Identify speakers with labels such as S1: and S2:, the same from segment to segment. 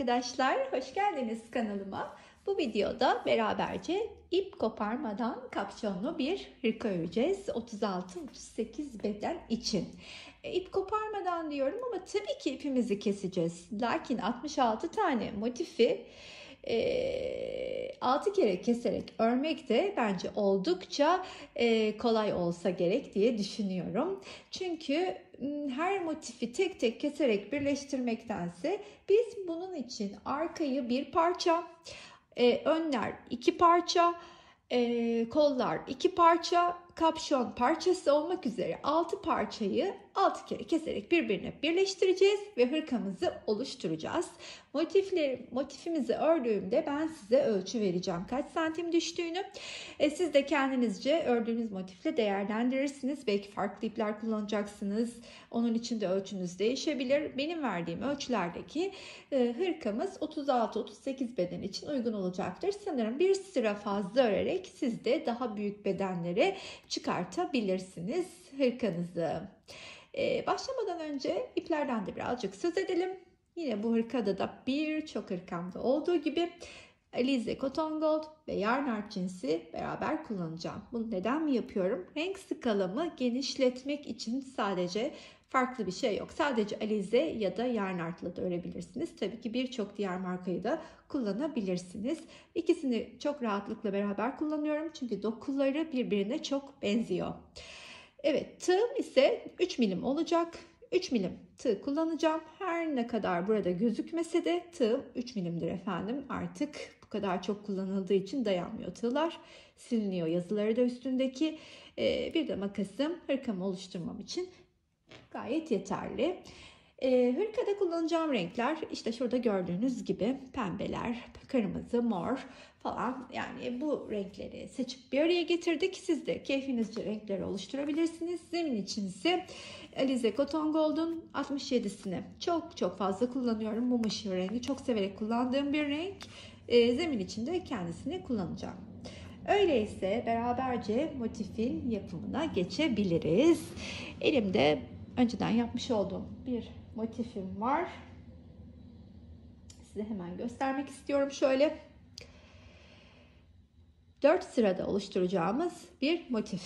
S1: arkadaşlar, hoş geldiniz kanalıma. Bu videoda beraberce ip koparmadan kapşonlu bir hırka öreceğiz. 36-38 beden için. İp koparmadan diyorum ama tabii ki ipimizi keseceğiz. Lakin 66 tane motifi 6 kere keserek örmek de bence oldukça kolay olsa gerek diye düşünüyorum. Çünkü her motifi tek tek keserek birleştirmektense biz bunun için arkayı bir parça, önler 2 parça, kollar 2 parça, kapşon parçası olmak üzere 6 parçayı 6 kere keserek birbirine birleştireceğiz ve hırkamızı oluşturacağız. Motifimizi ördüğümde ben size ölçü vereceğim kaç santim düştüğünü. Siz de kendinizce ördüğünüz motifle değerlendirirsiniz. Belki farklı ipler kullanacaksınız. Onun için de ölçünüz değişebilir. Benim verdiğim ölçülerdeki hırkamız 36-38 beden için uygun olacaktır. Sanırım bir sıra fazla örerek siz de daha büyük bedenlere çıkartabilirsiniz hırkanızı. Başlamadan önce iplerden de birazcık söz edelim. Yine bu hırkada da birçok hırkamda olduğu gibi Alize Cotton Gold ve Yarnart cinsi beraber kullanacağım. Bunu neden mi yapıyorum? Renk skalamı genişletmek için sadece, farklı bir şey yok. Sadece Alize ya da Yarnart'la da örebilirsiniz. Tabii ki birçok diğer markayı da kullanabilirsiniz. İkisini çok rahatlıkla beraber kullanıyorum. Çünkü dokuları birbirine çok benziyor. Evet, tığım ise 3 milim olacak. 3 milim tığ kullanacağım. Her ne kadar burada gözükmese de tığım 3 milimdir efendim. Artık bu kadar çok kullanıldığı için dayanmıyor tığlar. Siliniyor yazıları da üstündeki. Bir de makasım hırkamı oluşturmam için gayet yeterli. Hırkada kullanacağım renkler işte şurada gördüğünüz gibi pembeler, kırmızı, mor falan, yani bu renkleri seçip bir araya getirdik. Siz de keyfinizce renkleri oluşturabilirsiniz. Zemin için ise Alize Cotton Gold'un 67'sini çok fazla kullanıyorum. Mum ışığı rengi çok severek kullandığım bir renk. Zemin için de kendisini kullanacağım. Öyleyse beraberce motifin yapımına geçebiliriz. Elimde önceden yapmış olduğum bir motifim var. Size hemen göstermek istiyorum şöyle. 4 sırada oluşturacağımız bir motif.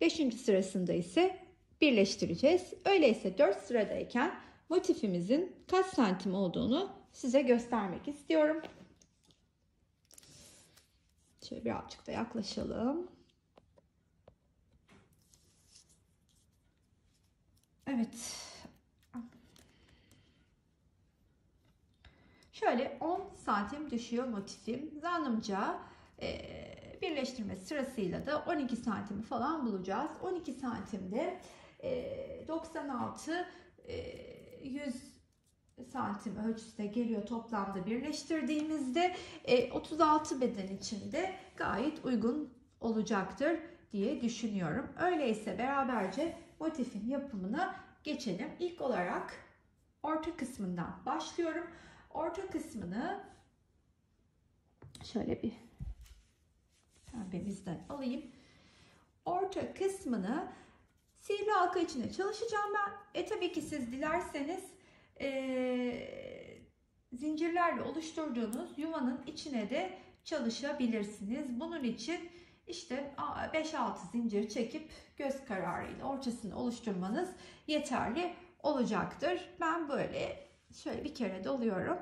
S1: 5. sırasında ise birleştireceğiz. Öyleyse 4 sıradayken motifimizin kaç santim olduğunu size göstermek istiyorum. Şöyle birazcık da yaklaşalım. Evet. Şöyle 10 santim düşüyor motifim. Zannımca birleştirme sırasıyla da 12 santimi falan bulacağız. 12 santimde 96 100 santim ölçüsüne geliyor toplamda birleştirdiğimizde. 36 beden içinde gayet uygun olacaktır diye düşünüyorum. Öyleyse beraberce motifin yapımına geçelim. İlk olarak orta kısmından başlıyorum. Orta kısmını şöyle bir pembemizden alayım. Orta kısmını sihirli halka içine çalışacağım ben. Tabii ki siz dilerseniz zincirlerle oluşturduğunuz yuvanın içine de çalışabilirsiniz. Bunun için işte 5-6 zincir çekip göz kararıyla ortasını oluşturmanız yeterli olacaktır. Ben böyle şöyle bir kere doluyorum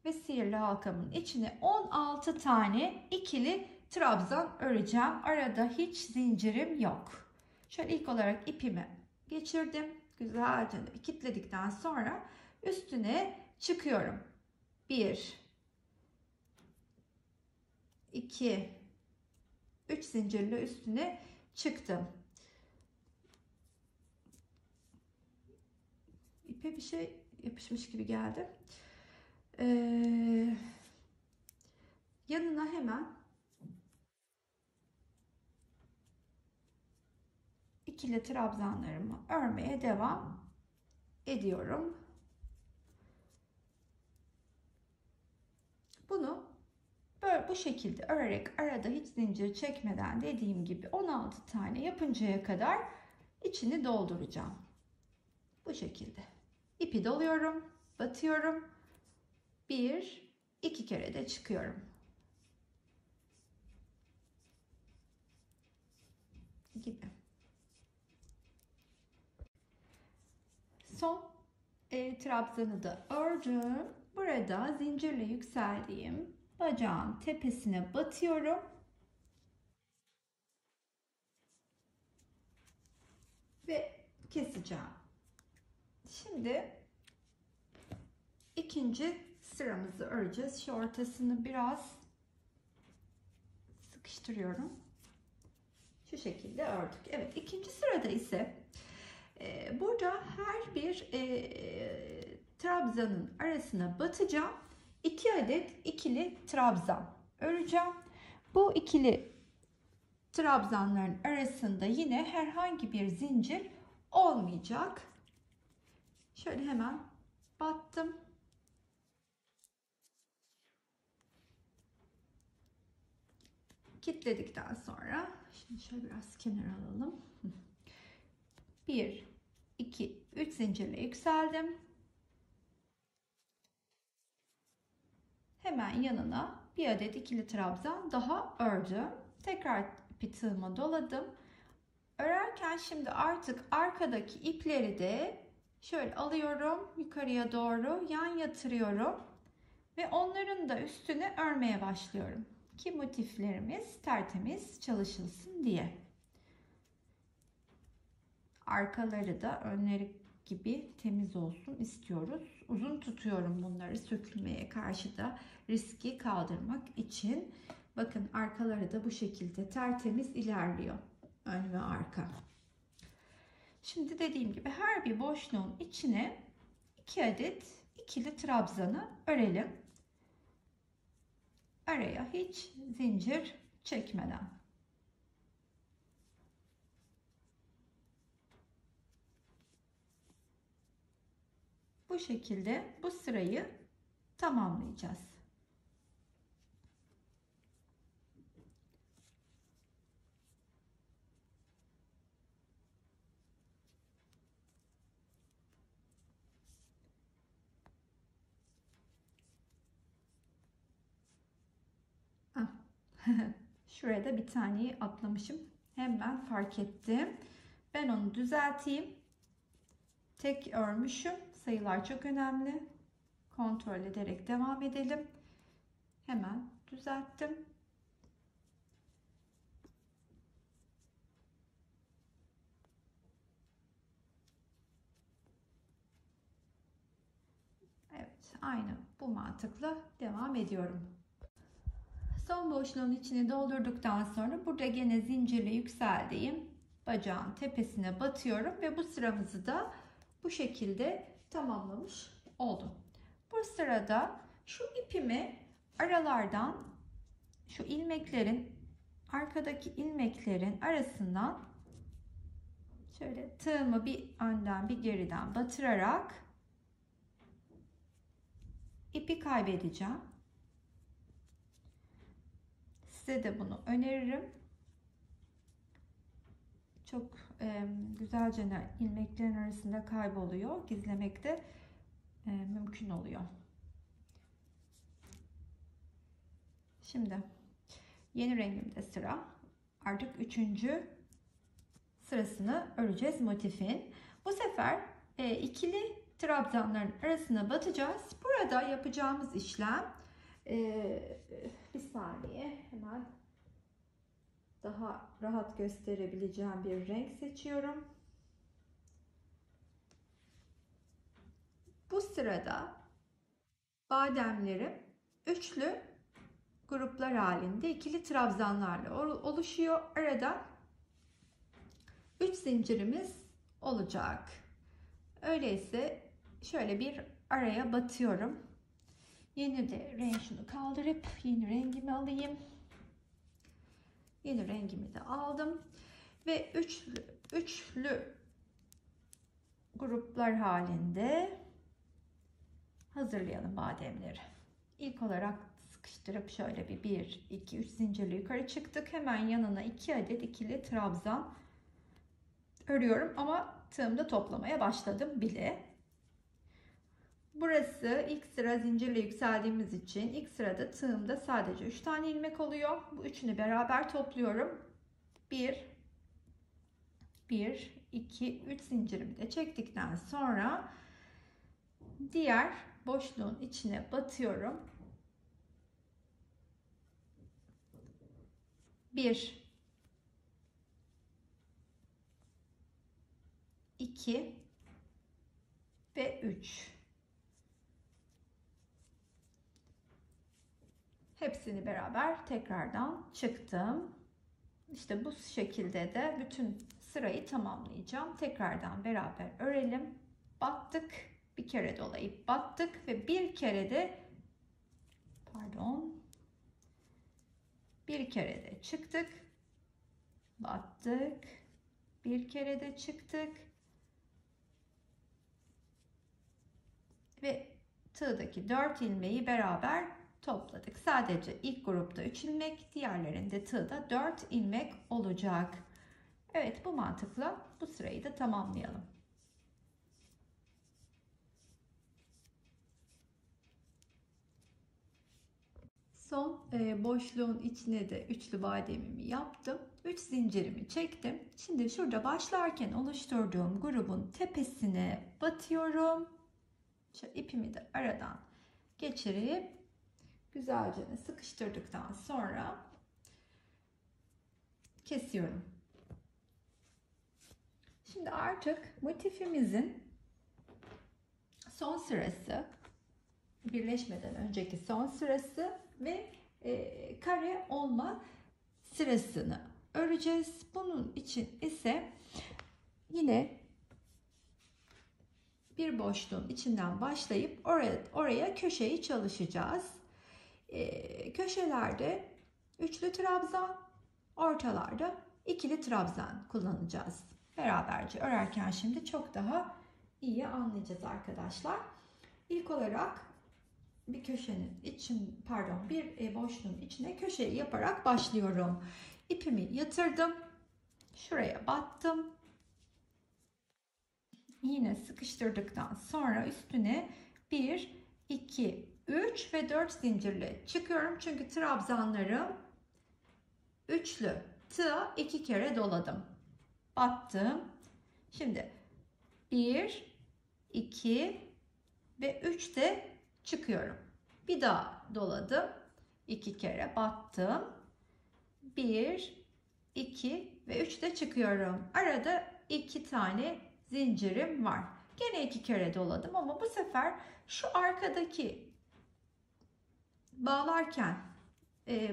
S1: ve sihirli halkamın içine 16 tane ikili trabzan öreceğim. Arada hiç zincirim yok. Şöyle ilk olarak ipimi geçirdim. Güzelce kilitledikten sonra üstüne çıkıyorum. 1 2 3 zincirle üstüne çıktım. İpe bir şey yapışmış gibi geldi. Yanına hemen ikili trabzanlarımı örmeye devam ediyorum. Bunu böyle bu şekilde örerek arada hiç zincir çekmeden dediğim gibi 16 tane yapıncaya kadar içini dolduracağım. Bu şekilde. İpi doluyorum. batıyorum. 1, 2 kere de çıkıyorum. Gibi. Son trabzanı da ördüm. Burada zincirle yükseldiğim bacağın tepesine batıyorum. Ve keseceğim. Şimdi ikinci sıramızı öreceğiz. Şu ortasını biraz sıkıştırıyorum. Şu şekilde ördük. Evet, ikinci sırada ise burada her bir trabzanın arasına batacağım. 2 adet ikili trabzan öreceğim. Bu ikili trabzanların arasında yine herhangi bir zincir olmayacak. Şöyle hemen battım. Kilitledikten sonra şimdi şöyle biraz kenara alalım. 1, 2, 3 zincirle yükseldim. Hemen yanına bir adet ikili trabzan daha ördüm. Tekrar ipi tığıma doladım. Örerken şimdi artık arkadaki ipleri de şöyle alıyorum, yukarıya doğru yan yatırıyorum ve onların da üstüne örmeye başlıyorum ki motiflerimiz tertemiz çalışılsın diye. Arkaları da önleri gibi temiz olsun istiyoruz. Uzun tutuyorum bunları sökülmeye karşı da riski kaldırmak için. Bakın arkaları da bu şekilde tertemiz ilerliyor. Ön ve arka. Şimdi dediğim gibi her bir boşluğun içine 2 adet ikili trabzanı örelim. Araya hiç zincir çekmeden. Bu şekilde bu sırayı tamamlayacağız. Şurada bir taneyi atlamışım. Hemen fark ettim. Ben onu düzelteyim. Tek örmüşüm. Sayılar çok önemli. Kontrol ederek devam edelim. Hemen düzelttim. Evet, aynı bu mantıkla devam ediyorum. Son boşluğun içini doldurduktan sonra burada gene zincirle yükseldiğim bacağın tepesine batıyorum ve bu sıramızı da bu şekilde tamamlamış oldum. Bu sırada şu ipimi aralardan, şu ilmeklerin, arkadaki ilmeklerin arasından şöyle tığımı bir önden bir geriden batırarak ipi kaybedeceğim. Size de bunu öneririm. Çok güzelce ilmeklerin arasında kayboluyor. Gizlemek de mümkün oluyor. Şimdi yeni rengimde sıra. Artık 3. sırasını öreceğiz motifin. Bu sefer ikili trabzanların arasına batacağız. Burada yapacağımız işlem bir saniye, hemen daha rahat gösterebileceğim bir renk seçiyorum. Bu sırada bademlerim üçlü gruplar halinde ikili trabzanlarla oluşuyor. Arada 3 zincirimiz olacak. Öyleyse şöyle bir araya batıyorum. Yeni de renk, şunu kaldırıp yeni rengimi alayım. Yeni rengimi de aldım ve üçlü gruplar halinde hazırlayalım bademleri. İlk olarak sıkıştırıp şöyle bir 1 2 3 zincirle yukarı çıktık. Hemen yanına 2 adet ikili trabzan örüyorum ama tığımda toplamaya başladım bile. Burası ilk sıra zincirle yükseldiğimiz için ilk sırada tığımda sadece 3 tane ilmek oluyor. Bu üçünü beraber topluyorum. 1, 2, 3 zincirimi de çektikten sonra diğer boşluğun içine batıyorum. 1, 2 ve 3. Hepsini beraber tekrardan çıktım. İşte bu şekilde de bütün sırayı tamamlayacağım. Tekrardan beraber örelim. Battık. Bir kere dolayıp battık ve bir kere de bir kere de çıktık. Battık. Bir kere de çıktık. Ve tığdaki 4 ilmeği beraber topladık. Sadece ilk grupta 3 ilmek, diğerlerinde tığda 4 ilmek olacak. Evet, bu mantıkla bu sırayı da tamamlayalım. Son boşluğun içine de üçlü bademimi yaptım. 3 zincirimi çektim. Şimdi şurada başlarken oluşturduğum grubun tepesine batıyorum. Şu ipimi de aradan geçirip güzelce sıkıştırdıktan sonra kesiyorum. Şimdi artık motifimizin son sırası, birleşmeden önceki son sırası ve kare olma sırasını öreceğiz. Bunun için ise yine bir boşluğun içinden başlayıp oraya köşeyi çalışacağız. Köşelerde üçlü trabzan, ortalarda ikili trabzan kullanacağız. Beraberce örerken şimdi çok daha iyi anlayacağız arkadaşlar. İlk olarak bir boşluğun içine köşeyi yaparak başlıyorum. İpimi yatırdım. Şuraya battım. Yine sıkıştırdıktan sonra üstüne 1, 2, 3 ve 4 zincirle çıkıyorum. Çünkü trabzanlarım üçlü. Tığa 2 kere doladım. Battım. Şimdi 1, 2 ve 3 de çıkıyorum. Bir daha doladım. 2 kere battım. 1, 2 ve 3 de çıkıyorum. Arada 2 tane zincirim var. Gene 2 kere doladım ama bu sefer şu arkadaki bağlarken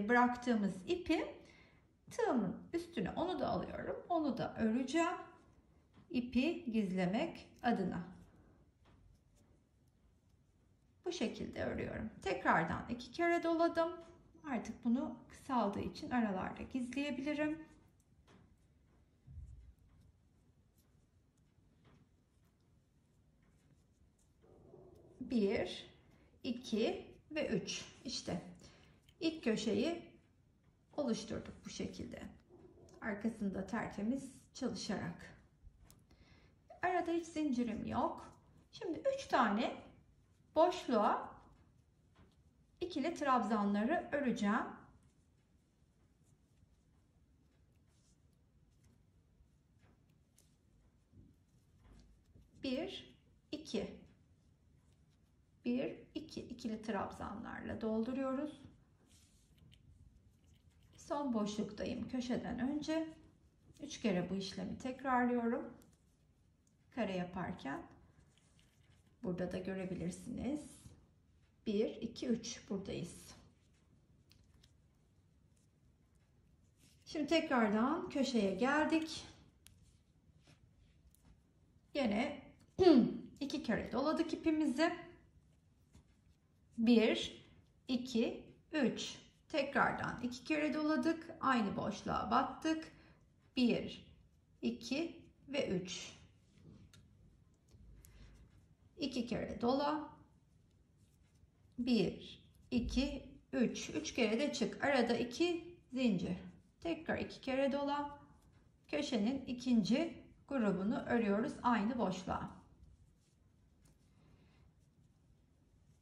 S1: bıraktığımız ipi tığımın üstüne onu da alıyorum. Onu da öreceğim. İpi gizlemek adına. Bu şekilde örüyorum. Tekrardan 2 kere doladım. Artık bunu kısaldığı için aralarda gizleyebilirim. Bir, 2 ve 3. İşte ilk köşeyi oluşturduk bu şekilde. Arkasında tertemiz çalışarak. Arada hiç zincirim yok. Şimdi 3 tane boşluğa ikili trabzanları öreceğim. Bir, iki. 1, 2 ikili trabzanlarla dolduruyoruz. Son boşluktayım köşeden önce. 3 kere bu işlemi tekrarlıyorum. Kare yaparken. Burada da görebilirsiniz. 1, 2, 3 buradayız. Şimdi tekrardan köşeye geldik. Yine 2 kere doladık ipimizi. 1, 2, 3. Tekrardan 2 kere doladık. Aynı boşluğa battık. 1, 2 ve 3. 2 kere dola. 1, 2, 3. 3 kere de çık. Arada 2 zincir. Tekrar 2 kere dola. Köşenin ikinci grubunu örüyoruz aynı boşluğa.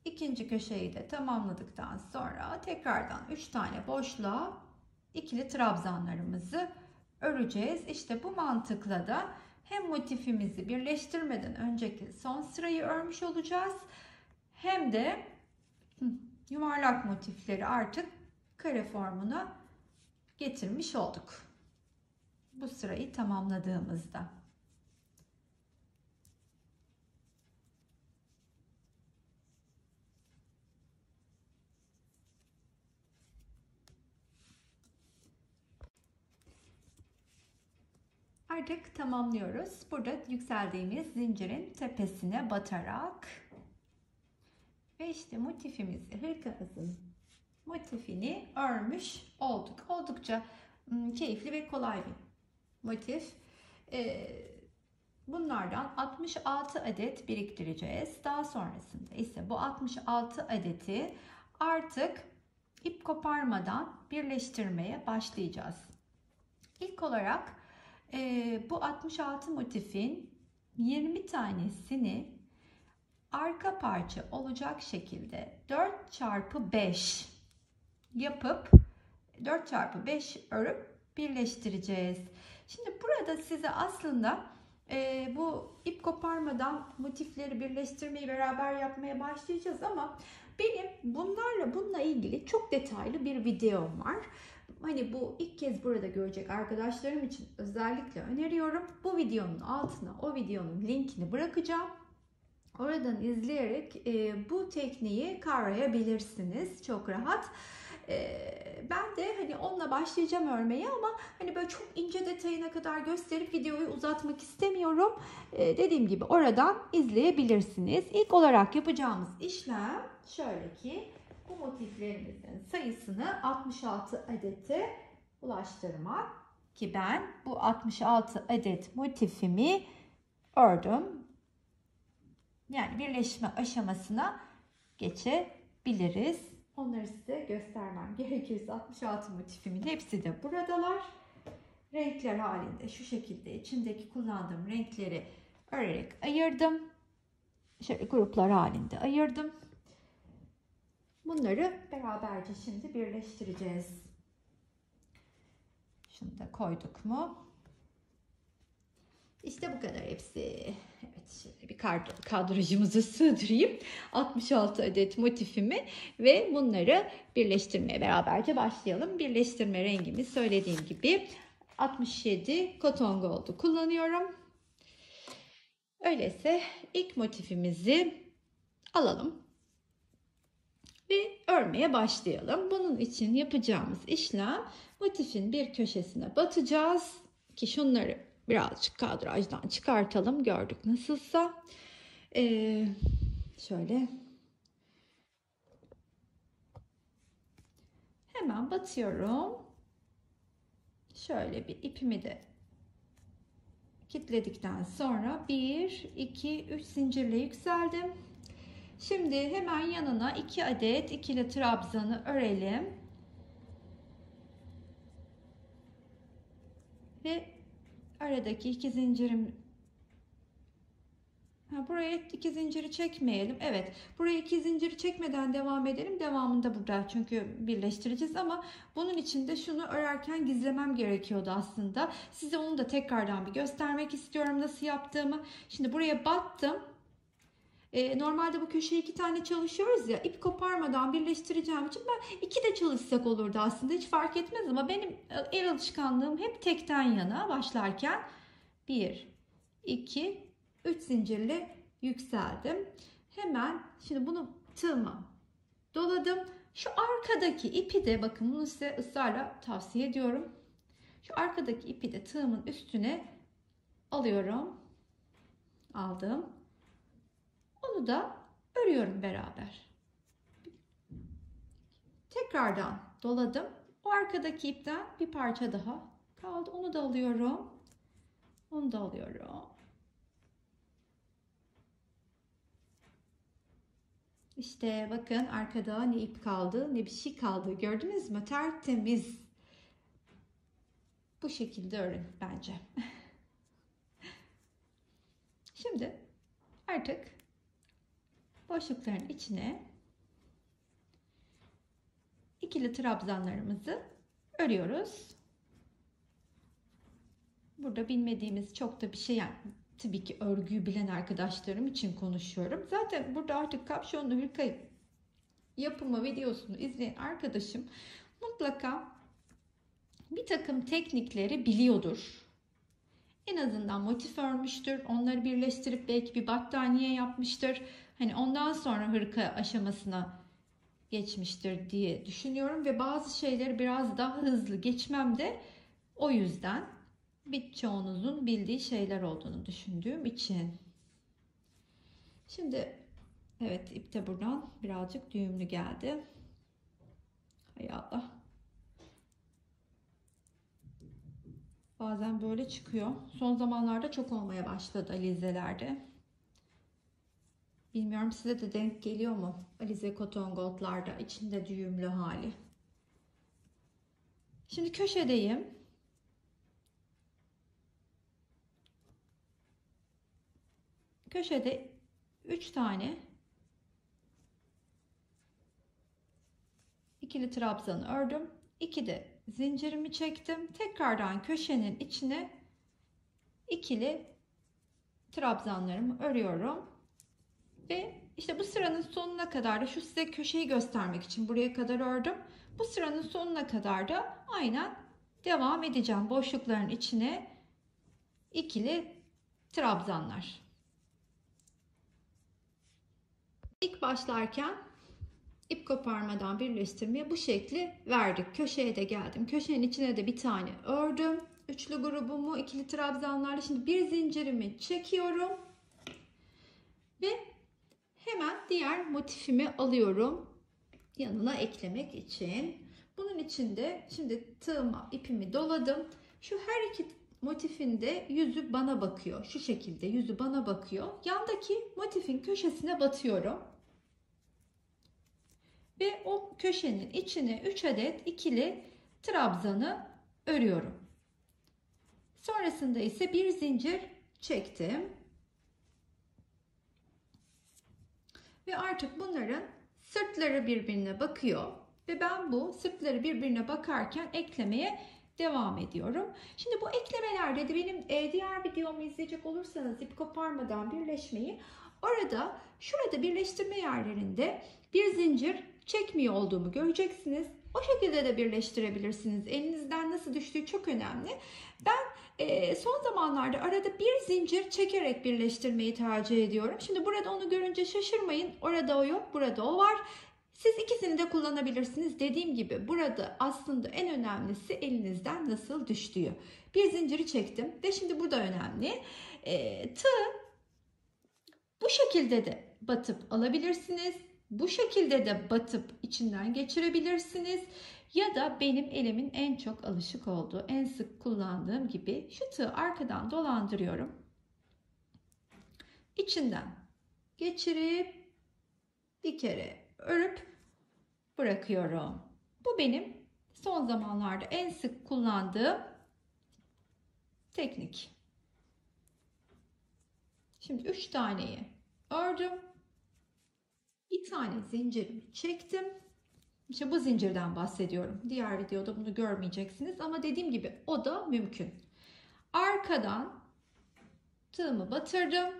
S1: İkinci köşeyi de tamamladıktan sonra tekrardan 3 tane boşluğa ikili trabzanlarımızı öreceğiz. İşte bu mantıkla da hem motifimizi birleştirmeden önceki son sırayı örmüş olacağız, hem de yuvarlak motifleri artık kare formuna getirmiş olduk bu sırayı tamamladığımızda. Artık tamamlıyoruz. Burada yükseldiğimiz zincirin tepesine batarak ve işte motifimizi, hırkamızın motifini örmüş olduk. Oldukça keyifli ve kolay bir motif. Bunlardan 66 adet biriktireceğiz. Daha sonrasında ise bu 66 adeti artık ip koparmadan birleştirmeye başlayacağız. İlk olarak bu 66 motifin 20 tanesini arka parça olacak şekilde 4 çarpı 5 yapıp 4 çarpı 5 örüp birleştireceğiz. Şimdi burada size aslında bu ip koparmadan motifleri birleştirmeyi beraber yapmaya başlayacağız ama benim bununla ilgili çok detaylı bir videom var. Hani bu ilk kez burada görecek arkadaşlarım için özellikle öneriyorum. Bu videonun altına o videonun linkini bırakacağım. Oradan izleyerek bu tekniği kavrayabilirsiniz çok rahat. Ben de hani onunla başlayacağım örmeye ama hani böyle çok ince detayına kadar gösterip videoyu uzatmak istemiyorum. Dediğim gibi oradan izleyebilirsiniz. İlk olarak yapacağımız işlem şöyle ki bu motiflerimizin sayısını 66 adete ulaştırmak, ki ben bu 66 adet motifimi ördüm. Yani birleşme aşamasına geçebiliriz. Onları size göstermem gerekirse 66 motifimin hepsi de buradalar. Renkler halinde şu şekilde içindeki kullandığım renkleri örerek ayırdım. Şöyle gruplar halinde ayırdım. Bunları beraberce şimdi birleştireceğiz. Şunu da koyduk mu? İşte bu kadar hepsi. Evet, şöyle bir kadrajımızı sığdırayım. 66 adet motifimi ve bunları birleştirmeye beraberce başlayalım. Birleştirme rengimi söylediğim gibi 67 Cotton Gold'u kullanıyorum. Öyleyse ilk motifimizi alalım ve örmeye başlayalım. Bunun için yapacağımız işlem, motifin bir köşesine batacağız ki şunları birazcık kadrajdan çıkartalım. Gördük nasılsa. Şöyle hemen batıyorum. Şöyle bir ipimi de kilitledikten sonra 1, 2, 3 zincirle yükseldim. Şimdi hemen yanına 2 adet ikili trabzanı örelim. Ve aradaki 2 zincirim, buraya 2 zinciri çekmeyelim. Evet, buraya 2 zinciri çekmeden devam edelim. Devamında burada çünkü birleştireceğiz ama bunun için de şunu örerken gizlemem gerekiyordu aslında. Size onu da tekrardan bir göstermek istiyorum nasıl yaptığımı. Şimdi buraya battım. Normalde bu köşeye 2 tane çalışıyoruz ya, ip koparmadan birleştireceğim için ben 2 de çalışsak olurdu aslında, hiç fark etmez ama benim el alışkanlığım hep tekten yana başlarken 1, 2, 3 zincirle yükseldim. Hemen şimdi bunu tığıma doladım. Şu arkadaki ipi de, bakın bunu size ısrarla tavsiye ediyorum. Şu arkadaki ipi de tığımın üstüne alıyorum. Aldım. Onu da örüyorum beraber. Tekrardan doladım. O arkadaki ipten bir parça daha kaldı. Onu da alıyorum. Onu da alıyorum. İşte bakın arkada ne ip kaldı ne bir şey kaldı. Gördünüz mü? Tertemiz. Bu şekilde örün bence. Şimdi artık boşlukların içine ikili trabzanlarımızı örüyoruz. Burada bilmediğimiz çok da bir şey, yani tabii ki örgüyü bilen arkadaşlarım için konuşuyorum. Zaten burada artık kapşonlu hırka yapımı videosunu izleyen arkadaşım mutlaka bir takım teknikleri biliyordur. En azından motif örmüştür. Onları birleştirip belki bir battaniye yapmıştır. Hani ondan sonra hırka aşamasına geçmiştir diye düşünüyorum ve bazı şeyleri biraz daha hızlı geçmem de o yüzden, birçoğunuzun bildiği şeyler olduğunu düşündüğüm için. Şimdi evet, ip de buradan birazcık düğümlü geldi. Hay Allah. Bazen böyle çıkıyor. Son zamanlarda çok olmaya başladı alizelerde. Bilmiyorum size de denk geliyor mu? Alize Cotton Gold'larda içinde düğümlü hali. Şimdi köşedeyim. Köşede 3 tane ikili trabzanı ördüm. 2 de zincirimi çektim. Tekrardan köşenin içine ikili trabzanlarımı örüyorum. Ve işte bu sıranın sonuna kadar da, şu size köşeyi göstermek için buraya kadar ördüm. Bu sıranın sonuna kadar da aynen devam edeceğim. Boşlukların içine ikili trabzanlar. İlk başlarken ip koparmadan birleştirmeye bu şekli verdik. Köşeye de geldim. Köşenin içine de bir tane ördüm. Üçlü grubumu ikili trabzanlarla. Şimdi bir zincirimi çekiyorum. Ve hemen diğer motifimi alıyorum. Yanına eklemek için. Bunun için de şimdi tığıma ipimi doladım. Şu her iki motifin de yüzü bana bakıyor. Şu şekilde yüzü bana bakıyor. Yandaki motifin köşesine batıyorum. Ve o köşenin içine 3 adet ikili trabzanı örüyorum. Sonrasında ise bir zincir çektim. Ve artık bunların sırtları birbirine bakıyor. Ve ben bu sırtları birbirine bakarken eklemeye devam ediyorum. Şimdi bu eklemelerde de benim diğer videomu izleyecek olursanız, ip koparmadan birleşmeyi, orada şurada birleştirme yerlerinde bir zincir çekmiyor olduğumu göreceksiniz. O şekilde de birleştirebilirsiniz. Elinizden nasıl düştüğü çok önemli. Ben son zamanlarda arada bir zincir çekerek birleştirmeyi tercih ediyorum. Şimdi burada onu görünce şaşırmayın. Orada o yok, burada o var. Siz ikisini de kullanabilirsiniz. Dediğim gibi burada aslında en önemlisi elinizden nasıl düştüğü. Bir zinciri çektim ve şimdi burada önemli. Tığ bu şekilde de batıp alabilirsiniz. Bu şekilde de batıp içinden geçirebilirsiniz. Ya da benim elimin en çok alışık olduğu, en sık kullandığım gibi şu tığı arkadan dolandırıyorum. İçinden geçirip bir kere örüp bırakıyorum. Bu benim son zamanlarda en sık kullandığım teknik. Şimdi 3 taneyi ördüm. Bir tane zincirimi çektim. İşte bu zincirden bahsediyorum. Diğer videoda bunu görmeyeceksiniz ama dediğim gibi o da mümkün. Arkadan tığımı batırdım.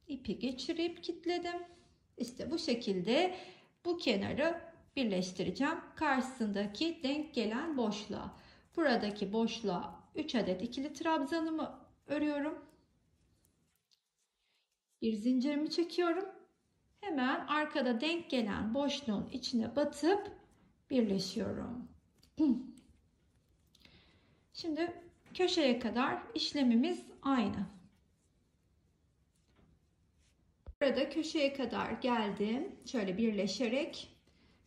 S1: İpi geçirip kilitledim. İşte bu şekilde bu kenarı birleştireceğim. Karşısındaki denk gelen boşluğa. Buradaki boşluğa 3 adet ikili trabzanımı örüyorum. Bir zincirimi çekiyorum. Hemen arkada denk gelen boşluğun içine batıp birleşiyorum. Şimdi köşeye kadar işlemimiz aynı. Burada köşeye kadar geldim. Şöyle birleşerek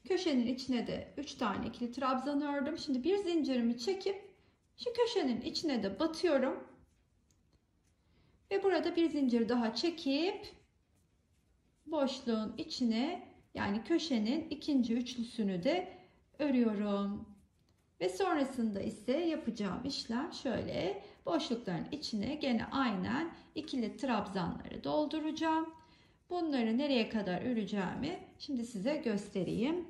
S1: köşenin içine de 3 tane ikili trabzan ördüm. Şimdi bir zincirimi çekip şu köşenin içine de batıyorum. Ve burada bir zincir daha çekip boşluğun içine, yani köşenin ikinci üçlüsünü de örüyorum. Ve sonrasında ise yapacağım işlem şöyle: boşlukların içine gene aynen ikili trabzanları dolduracağım. Bunları nereye kadar öreceğimi şimdi size göstereyim.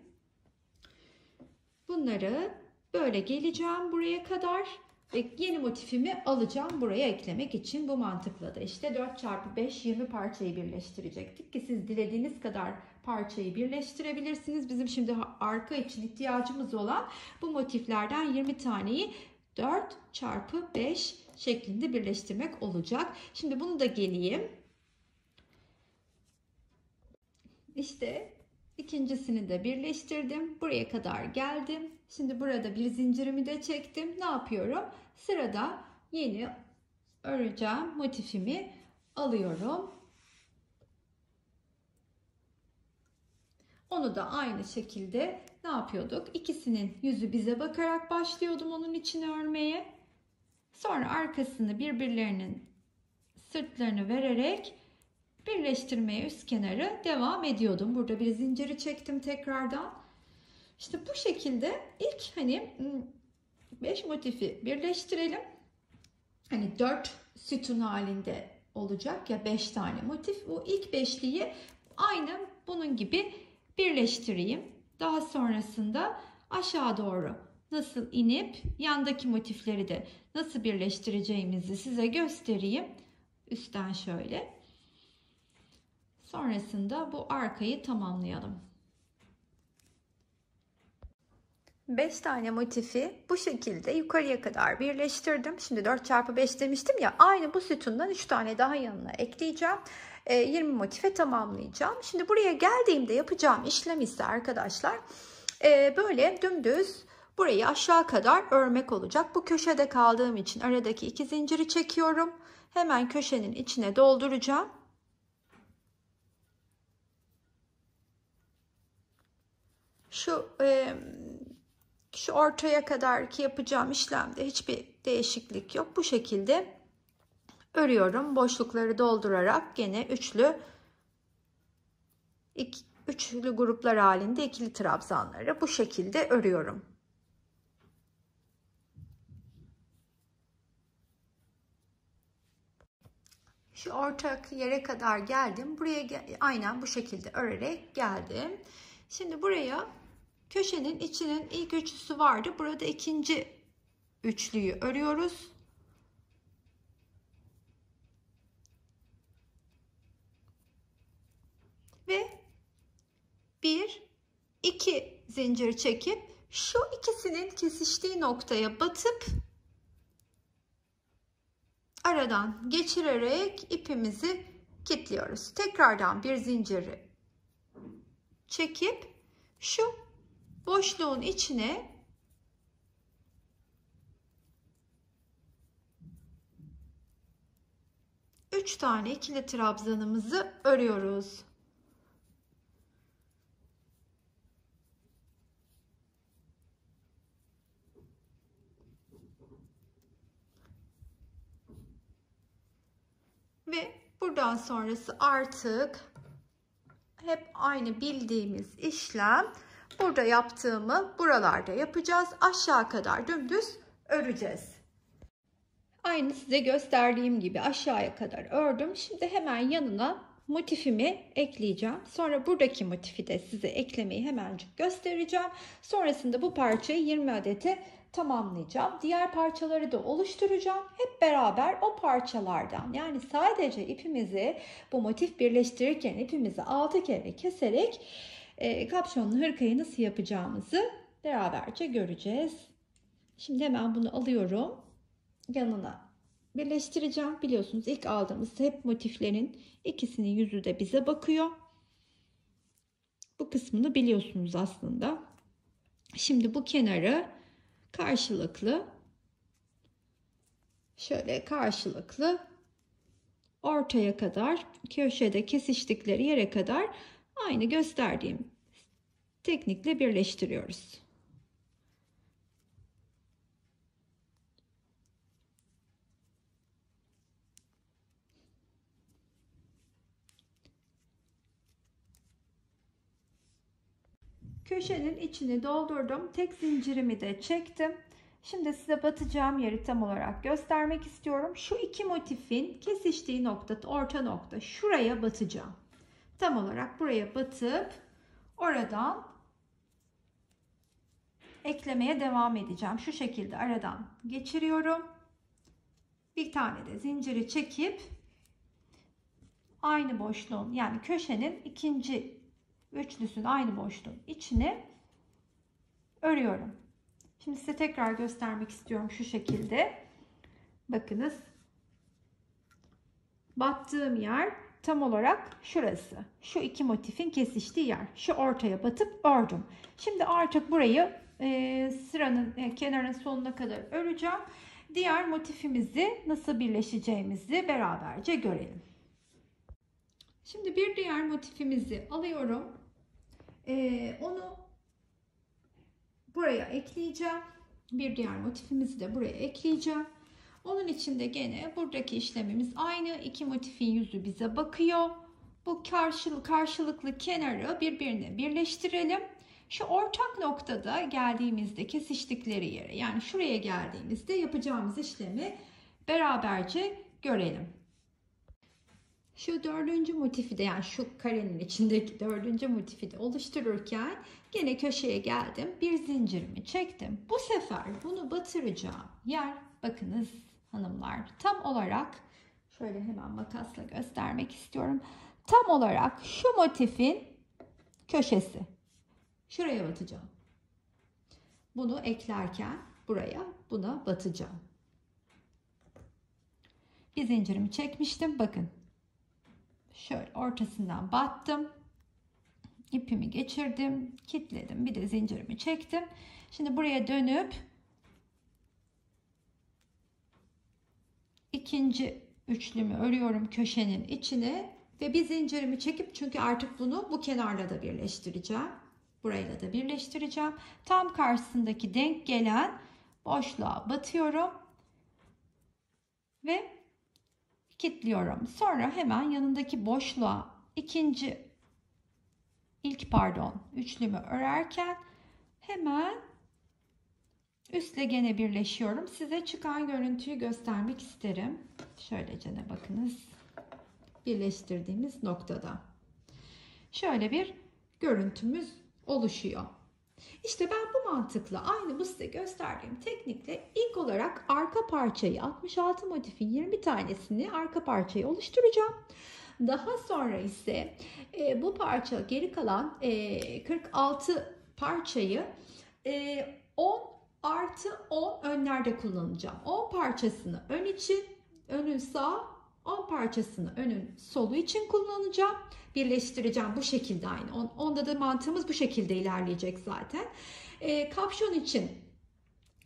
S1: Bunları böyle geleceğim buraya kadar ve yeni motifimi alacağım buraya eklemek için. Bu mantıkla da işte 4 çarpı 5 20 parçayı birleştirecektik ki siz dilediğiniz kadar parçayı birleştirebilirsiniz. Bizim şimdi arka için ihtiyacımız olan bu motiflerden 20 taneyi 4 çarpı 5 şeklinde birleştirmek olacak. Şimdi bunu da geleyim. İşte ikincisini de birleştirdim. Buraya kadar geldim. Şimdi burada bir zincirimi de çektim. Ne yapıyorum? Sırada yeni öreceğim motifimi alıyorum. Onu da aynı şekilde ne yapıyorduk? İkisinin yüzü bize bakarak başlıyordum onun içine örmeye. Sonra arkasını birbirlerinin sırtlarını vererek birleştirmeye üst kenarı devam ediyordum. Burada bir zinciri çektim tekrardan. İşte bu şekilde ilk 5 motifi birleştirelim. 4 sütun halinde olacak ya 5 tane motif. Bu ilk beşliği aynı bunun gibi birleştireyim. Daha sonrasında aşağı doğru nasıl inip yandaki motifleri de nasıl birleştireceğimizi size göstereyim. Üstten şöyle. Sonrasında bu arkayı tamamlayalım. 5 tane motifi bu şekilde yukarıya kadar birleştirdim. Şimdi 4 çarpı 5 demiştim ya, aynı bu sütundan 3 tane daha yanına ekleyeceğim. 20 motife tamamlayacağım. Şimdi buraya geldiğimde yapacağım işlem ise arkadaşlar böyle dümdüz burayı aşağı kadar örmek olacak. Bu köşede kaldığım için aradaki 2 zinciri çekiyorum. Hemen köşenin içine dolduracağım. Şu ortaya kadar ki yapacağım işlemde hiçbir değişiklik yok. Bu şekilde örüyorum. Boşlukları doldurarak gene üçlü gruplar halinde ikili trabzanları bu şekilde örüyorum. Şu orta yere kadar geldim. Buraya aynen bu şekilde örerek geldim. Şimdi buraya köşenin içinin ilk üçlüsü vardı. Burada ikinci üçlüyü örüyoruz. Ve 2 zincir çekip şu ikisinin kesiştiği noktaya batıp aradan geçirerek ipimizi kilitliyoruz. Tekrardan bir zinciri çekip şu boşluğun içine üç tane ikili trabzanımızı örüyoruz. Ve buradan sonrası artık hep aynı bildiğimiz işlem. Burada yaptığımı buralarda yapacağız. Aşağı kadar dümdüz öreceğiz. Aynı size gösterdiğim gibi aşağıya kadar ördüm. Şimdi hemen yanına motifimi ekleyeceğim. Sonra buradaki motifi de size eklemeyi hemencik göstereceğim. Sonrasında bu parçayı 20 adete tamamlayacağım. Diğer parçaları da oluşturacağım. Hep beraber o parçalardan, yani sadece ipimizi bu motif birleştirirken ipimizi 6 kere keserek kapşonlu hırkayı nasıl yapacağımızı beraberce göreceğiz. Şimdi hemen bunu alıyorum. Yanına birleştireceğim. Biliyorsunuz ilk aldığımız hep motiflerin ikisinin yüzü de bize bakıyor. Bu kısmını biliyorsunuz aslında. Şimdi bu kenarı karşılıklı şöyle karşılıklı ortaya kadar, köşede kesiştikleri yere kadar aynı gösterdiğim teknikle birleştiriyoruz. Köşenin içini doldurdum. Tek zincirimi de çektim. Şimdi size batacağım yeri tam olarak göstermek istiyorum. Şu iki motifin kesiştiği nokta, orta nokta, şuraya batacağım. Tam olarak buraya batıp oradan eklemeye devam edeceğim. Şu şekilde aradan geçiriyorum. Bir tane de zinciri çekip aynı boşluğun, yani köşenin ikinci üçlüsünün aynı boşluğun içine örüyorum. Şimdi size tekrar göstermek istiyorum şu şekilde. Bakınız. Battığım yer tam olarak şurası. Şu iki motifin kesiştiği yer. Şu ortaya batıp ördüm. Şimdi artık burayı sıranın kenarın sonuna kadar öreceğim. Diğer motifimizi nasıl birleşeceğimizi beraberce görelim. Şimdi bir diğer motifimizi alıyorum. Onu buraya ekleyeceğim. Bir diğer motifimizi de buraya ekleyeceğim. Onun için de gene buradaki işlemimiz aynı. İki motifin yüzü bize bakıyor. Bu karşılıklı kenarı birbirine birleştirelim. Şu ortak noktada geldiğimizde kesiştikleri yere, yani şuraya geldiğimizde yapacağımız işlemi beraberce görelim. Şu dördüncü motifi de, yani şu karenin içindeki dördüncü motifi de oluştururken gene köşeye geldim. Bir zincirimi çektim. Bu sefer bunu batıracağım yer, bakınız hanımlar, tam olarak şöyle hemen makasla göstermek istiyorum. Tam olarak şu motifin köşesi. Şuraya batacağım. Bunu eklerken buraya, buna batacağım. Bir zincirimi çekmiştim. Bakın. Şöyle ortasından battım. İpimi geçirdim. Kilitledim. Bir de zincirimi çektim. Şimdi buraya dönüp ikinci üçlümü örüyorum köşenin içine ve bir zincirimi çekip, çünkü artık bunu bu kenarla da birleştireceğim. Burayla da birleştireceğim. Tam karşısındaki denk gelen boşluğa batıyorum ve kilitliyorum. Sonra hemen yanındaki boşluğa üçlümü örerken hemen üstle gene birleşiyorum. Size çıkan görüntüyü göstermek isterim. Şöylece ne bakınız. Birleştirdiğimiz noktada. Şöyle bir görüntümüz oluşuyor. İşte ben bu mantıkla, aynı bu size gösterdiğim teknikle ilk olarak arka parçayı, 66 motifin 20 tanesini arka parçayı oluşturacağım. Daha sonra ise bu parça, geri kalan 46 parçayı 10+10 önlerde kullanacağım. 10 parçasını ön için, önün sağ, 10 parçasını önün solu için kullanacağım. Birleştireceğim bu şekilde aynı. Onda da mantığımız bu şekilde ilerleyecek zaten. Kapşon için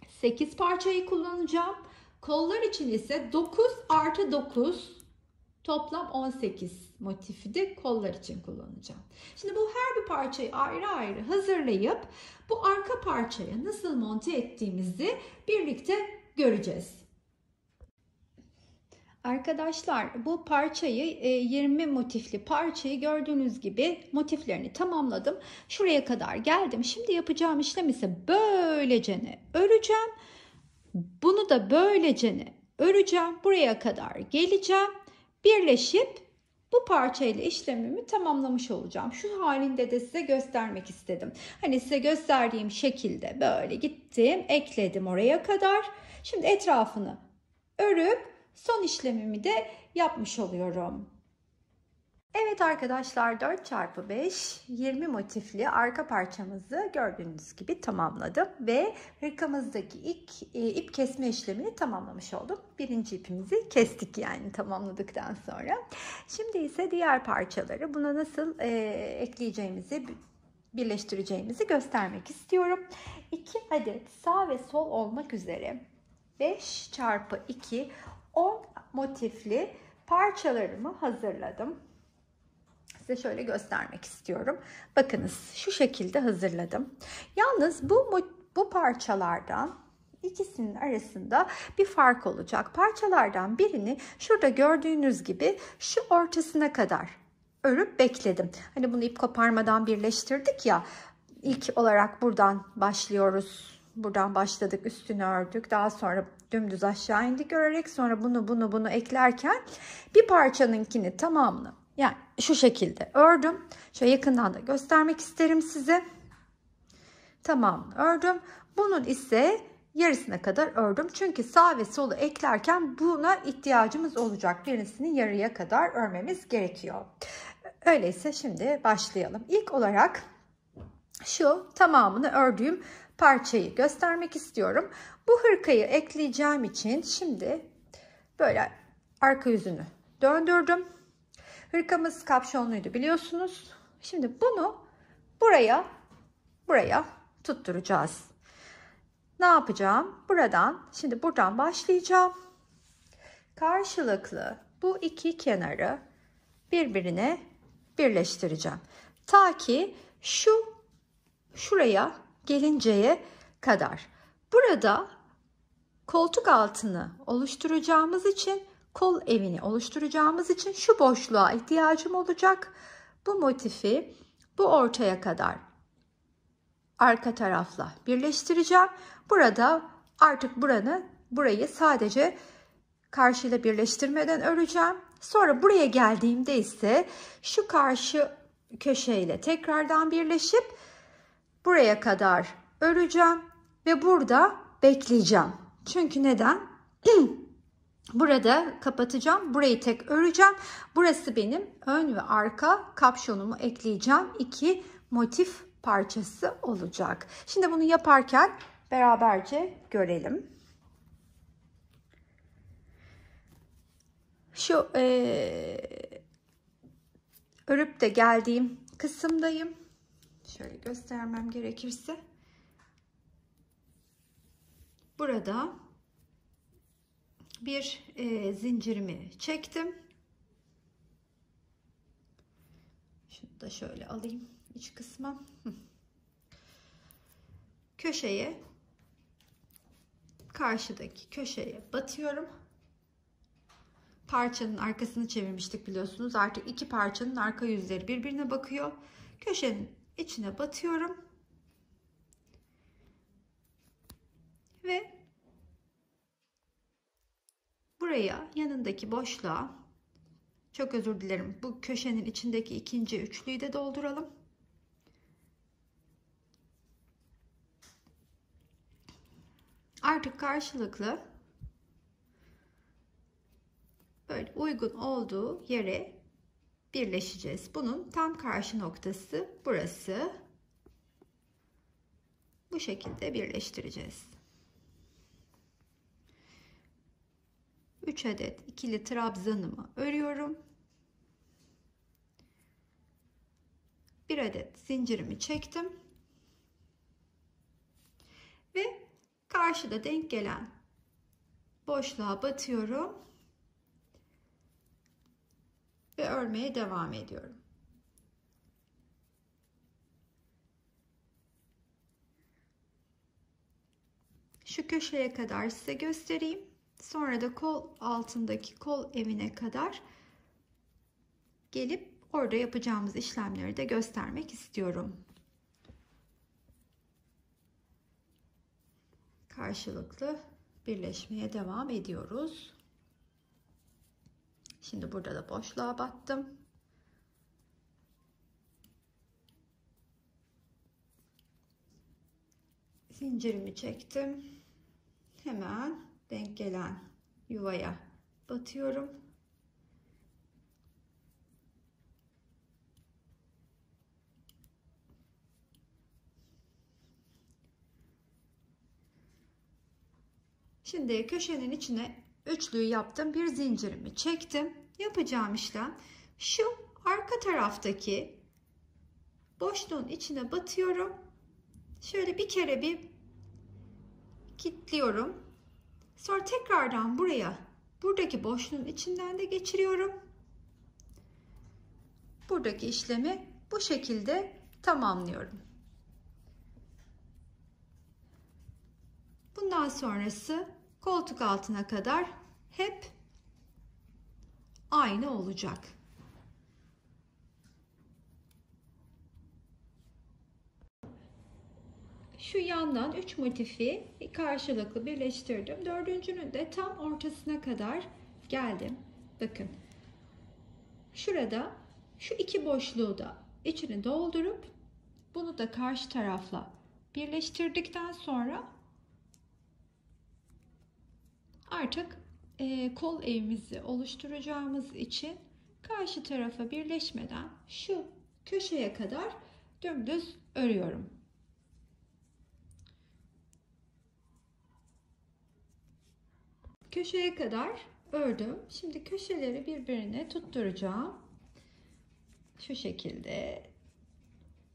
S1: 8 parçayı kullanacağım. Kollar için ise 9+9 toplam 18 motifi de kollar için kullanacağım. Şimdi bu her bir parçayı ayrı ayrı hazırlayıp bu arka parçaya nasıl monte ettiğimizi birlikte göreceğiz. Arkadaşlar, bu parçayı 20 motifli parçayı gördüğünüz gibi motiflerini tamamladım. Şuraya kadar geldim. Şimdi yapacağım işlem ise böylecene öreceğim. Bunu da böylecene öreceğim. Buraya kadar geleceğim. Birleşip bu parçayla işlemimi tamamlamış olacağım. Şu halinde de size göstermek istedim. Hani size gösterdiğim şekilde böyle gittim, ekledim oraya kadar. Şimdi etrafını örüp son işlemimi de yapmış oluyorum. Evet arkadaşlar, 4×5 20 motifli arka parçamızı gördüğünüz gibi tamamladım ve hırkamızdaki ip kesme işlemini tamamlamış oldum. Birinci ipimizi kestik, yani tamamladıktan sonra. Şimdi ise diğer parçaları buna nasıl ekleyeceğimizi, birleştireceğimizi göstermek istiyorum. 2 adet sağ ve sol olmak üzere 5×2 10 motifli parçalarımı hazırladım. Size şöyle göstermek istiyorum. Bakınız, şu şekilde hazırladım. Yalnız bu parçalardan ikisinin arasında bir fark olacak. Parçalardan birini şurada gördüğünüz gibi şu ortasına kadar örüp bekledim. Hani bunu ip koparmadan birleştirdik ya. İlk olarak buradan başlıyoruz. Buradan başladık, üstünü ördük. Daha sonra dümdüz aşağı indik örerek, sonra bunu eklerken bir parçanınkini tamamını, yani şu şekilde ördüm. Şöyle yakından da göstermek isterim size. Tamamını ördüm. Bunun ise yarısına kadar ördüm. Çünkü sağ ve solu eklerken buna ihtiyacımız olacak. Birisini yarıya kadar örmemiz gerekiyor. Öyleyse şimdi başlayalım. İlk olarak şu tamamını ördüğüm parçayı göstermek istiyorum. Bu hırkayı ekleyeceğim için şimdi böyle arka yüzünü döndürdüm. Hırkamız kapşonluydu biliyorsunuz. Şimdi bunu buraya tutturacağız. Ne yapacağım? Buradan başlayacağım. Karşılıklı bu iki kenarı birbirine birleştireceğim. Ta ki şuraya gelinceye kadar. Burada koltuk altını oluşturacağımız için, kol evini oluşturacağımız için şu boşluğa ihtiyacım olacak. Bu motifi bu ortaya kadar arka tarafla birleştireceğim. Burada artık burayı sadece karşıyla birleştirmeden öreceğim. Sonra buraya geldiğimde ise şu karşı köşeyle tekrardan birleşip buraya kadar öreceğim ve burada bekleyeceğim. Çünkü neden? Burada kapatacağım. Burayı tek öreceğim. Burası benim ön ve arka kapşonumu ekleyeceğim. İki motif parçası olacak. Şimdi bunu yaparken beraberce görelim. Şu örüp de geldiğim kısımdayım. Şöyle göstermem gerekirse. Burada bir zincirimi çektim. Şunu da şöyle alayım iç kısma. Karşıdaki köşeye batıyorum. Parçanın arkasını çevirmiştik biliyorsunuz. Artık iki parçanın arka yüzleri birbirine bakıyor. Köşenin içine batıyorum. Ve buraya yanındaki boşluğa, çok özür dilerim, bu köşenin içindeki ikinci üçlüyü de dolduralım. Artık karşılıklı böyle uygun olduğu yere birleşeceğiz. Bunun tam karşı noktası burası. Bu şekilde birleştireceğiz. 3 adet ikili trabzanımı örüyorum. 1 adet zincirimi çektim. Ve karşıda denk gelen boşluğa batıyorum. Ve örmeye devam ediyorum. Şu köşeye kadar size göstereyim. Sonra da kol altındaki kol evine kadar gelip orada yapacağımız işlemleri de göstermek istiyorum. Karşılıklı birleşmeye devam ediyoruz. Şimdi burada da boşluğa battım. Zincirimi çektim. Hemen denk gelen yuvaya batıyorum. Şimdi köşenin içine üçlüyü yaptım. Bir zincirimi çektim. Yapacağım işlem şu arka taraftaki boşluğun içine batıyorum. Şöyle bir kere bir kilitliyorum. Sonra tekrardan buradaki boşluğun içinden de geçiriyorum. Buradaki işlemi bu şekilde tamamlıyorum. Bundan sonrası koltuk altına kadar hep aynı olacak. Şu yandan 3 motifi karşılıklı birleştirdim. Dördüncünün de tam ortasına kadar geldim. Bakın. Şurada şu iki boşluğu da içini doldurup bunu da karşı tarafla birleştirdikten sonra artık kol evimizi oluşturacağımız için karşı tarafa birleşmeden şu köşeye kadar dümdüz örüyorum. Köşeye kadar ördüm. Şimdi köşeleri birbirine tutturacağım. Şu şekilde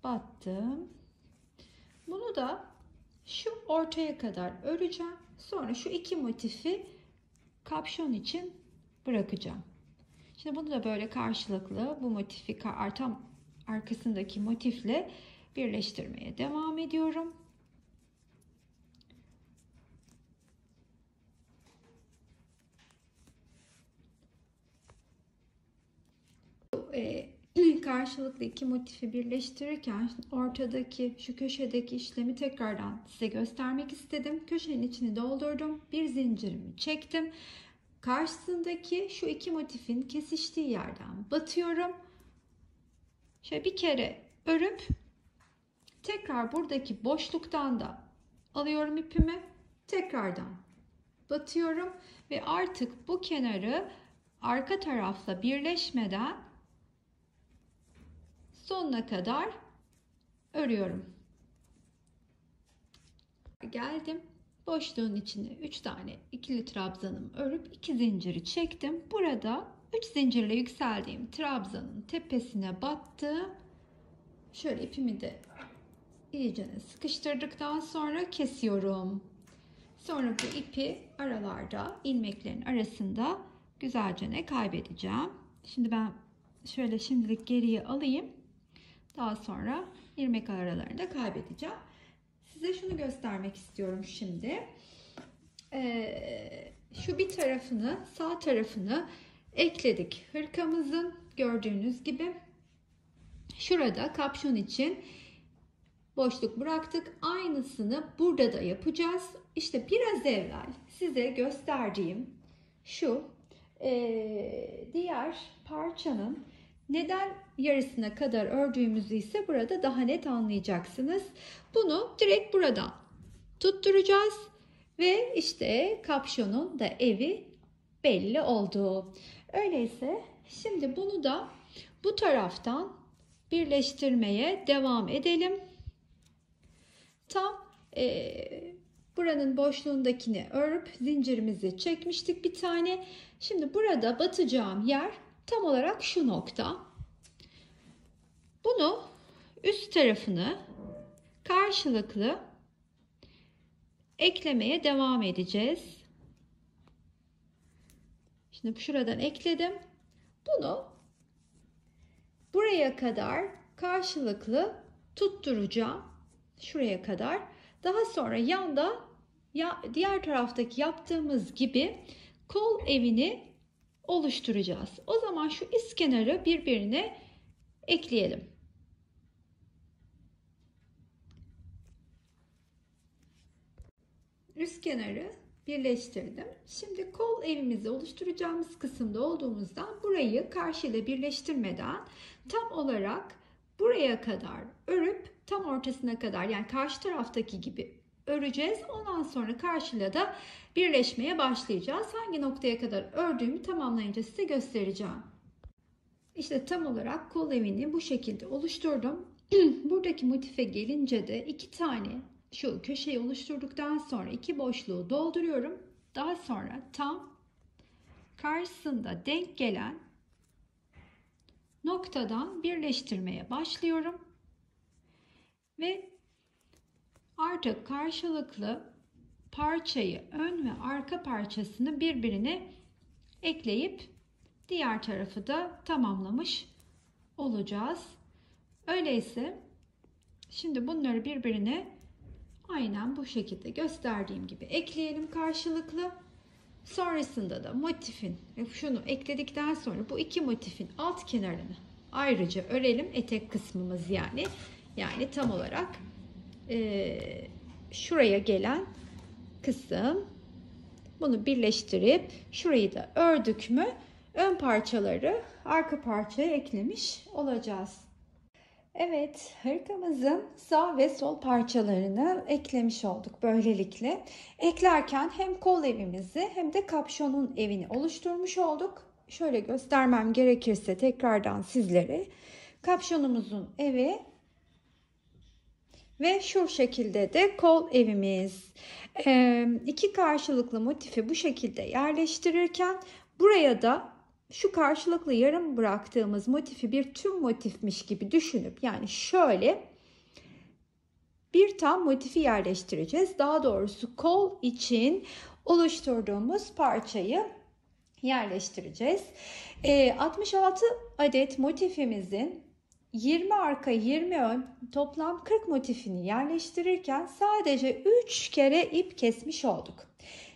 S1: battım. Bunu da şu ortaya kadar öreceğim. Sonra şu iki motifi kapşon için bırakacağım. Şimdi bunu da böyle karşılıklı bu motifi tam arkasındaki motifle birleştirmeye devam ediyorum. Karşılıklı iki motifi birleştirirken ortadaki şu köşedeki işlemi tekrardan size göstermek istedim. Köşenin içini doldurdum. Bir zincirimi çektim. Karşısındaki şu iki motifin kesiştiği yerden batıyorum. Şöyle bir kere örüp tekrar buradaki boşluktan da alıyorum ipimi. Tekrardan batıyorum ve artık bu kenarı arka tarafla birleşmeden sonuna kadar örüyorum. Geldim. Boşluğun içine 3 tane ikili trabzanımı örüp 2 zinciri çektim. Burada 3 zincirle yükseldiğim trabzanın tepesine battım. Şöyle ipimi de iyice sıkıştırdıktan sonra kesiyorum. Sonra bu ipi aralarda, ilmeklerin arasında güzelce kaybedeceğim. Şimdi ben şöyle şimdilik geriye alayım. Daha sonra ilmek aralarında kaybedeceğim. Size şunu göstermek istiyorum şimdi. Şu bir tarafını, sağ tarafını ekledik hırkamızın, gördüğünüz gibi. Şurada kapşon için boşluk bıraktık. Aynısını burada da yapacağız. İşte biraz evvel size gösterdiğim şu diğer parçanın neden yarısına kadar ördüğümüzü ise burada daha net anlayacaksınız. Bunu direkt buradan tutturacağız ve işte kapşonun da evi belli oldu. Öyleyse şimdi bunu da bu taraftan birleştirmeye devam edelim. Tam buranın boşluğundakini örüp zincirimizi çekmiştik bir tane. Şimdi burada batacağım yer tam olarak şu nokta. Bunu üst tarafını karşılıklı eklemeye devam edeceğiz. Şimdi şuradan ekledim. Bunu buraya kadar karşılıklı tutturacağım. Şuraya kadar. Daha sonra yanda diğer taraftaki yaptığımız gibi kol evini oluşturacağız. O zaman şu iskenarı birbirine ekleyelim. Üst kenarı birleştirdim. Şimdi kol evimizi oluşturacağımız kısımda olduğumuzdan burayı karşıyla birleştirmeden tam olarak buraya kadar örüp tam ortasına kadar, yani karşı taraftaki gibi öreceğiz. Ondan sonra karşıyla da birleşmeye başlayacağız. Hangi noktaya kadar ördüğümü tamamlayınca size göstereceğim. İşte tam olarak kol evini bu şekilde oluşturdum. Buradaki motife gelince de 2 tane şu köşeyi oluşturduktan sonra 2 boşluğu dolduruyorum. Daha sonra tam karşısında denk gelen noktadan birleştirmeye başlıyorum. Ve artık karşılıklı parçayı, ön ve arka parçasını birbirine ekleyip diğer tarafı da tamamlamış olacağız. Öyleyse şimdi bunları birbirine aynen bu şekilde gösterdiğim gibi ekleyelim karşılıklı. Sonrasında da motifin, şunu ekledikten sonra bu iki motifin alt kenarını ayrıca örelim. Etek kısmımız yani. Yani tam olarak şuraya gelen kısım. Bunu birleştirip şurayı da ördük mü ön parçaları arka parçaya eklemiş olacağız. Evet, hırkamızın sağ ve sol parçalarını eklemiş olduk böylelikle. Eklerken hem kol evimizi hem de kapşonun evini oluşturmuş olduk. Şöyle göstermem gerekirse tekrardan sizlere. Kapşonumuzun evi ve şu şekilde de kol evimiz. İki karşılıklı motifi bu şekilde yerleştirirken buraya da şu karşılıklı yarım bıraktığımız motifi bir tüm motifmiş gibi düşünüp, yani şöyle bir tam motifi yerleştireceğiz. Daha doğrusu kol için oluşturduğumuz parçayı yerleştireceğiz. 66 adet motifimizin 20 arka 20 ön toplam 40 motifini yerleştirirken sadece 3 kere ip kesmiş olduk.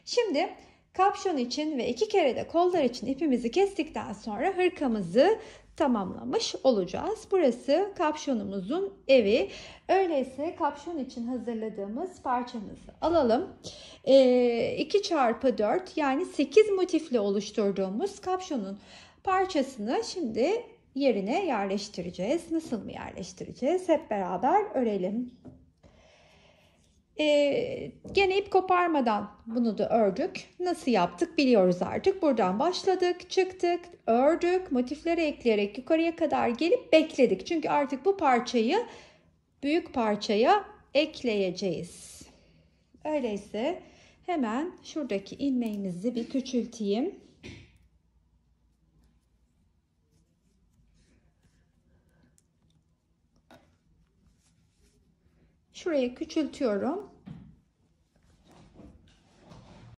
S1: Şimdi kapşon için ve 2 kere de kollar için ipimizi kestikten sonra hırkamızı tamamlamış olacağız. Burası kapşonumuzun evi. Öyleyse kapşon için hazırladığımız parçamızı alalım. 2 çarpı 4 yani 8 motifle oluşturduğumuz kapşonun parçasını şimdi yerine yerleştireceğiz. Nasıl mı yerleştireceğiz? Hep beraber örelim. Gene ip koparmadan bunu da ördük. Nasıl yaptık biliyoruz artık. Buradan başladık, çıktık, ördük, motifleri ekleyerek yukarıya kadar gelip bekledik. Çünkü artık bu parçayı büyük parçaya ekleyeceğiz. Öyleyse hemen şuradaki ilmeğimizi bir küçülteyim. Şuraya küçültüyorum.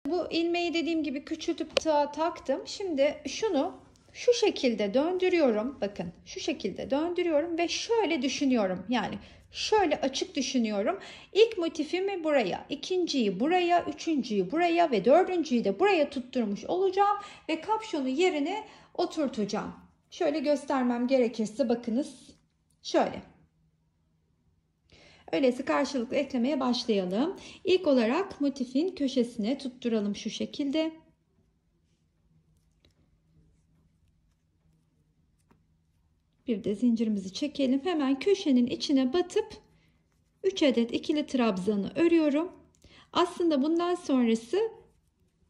S1: Bu ilmeği dediğim gibi küçültüp tığa taktım. Şimdi şunu şu şekilde döndürüyorum. Bakın şu şekilde döndürüyorum ve şöyle düşünüyorum. Yani şöyle açık düşünüyorum. İlk motifimi buraya, ikinciyi buraya, üçüncüyü buraya ve dördüncüyü de buraya tutturmuş olacağım. Ve kapşonu yerine oturtacağım. Şöyle göstermem gerekirse bakınız. Şöyle. Öyleyse karşılıklı eklemeye başlayalım. İlk olarak motifin köşesine tutturalım şu şekilde. Bir de zincirimizi çekelim. Hemen köşenin içine batıp 3 adet ikili trabzanı örüyorum. Aslında bundan sonrası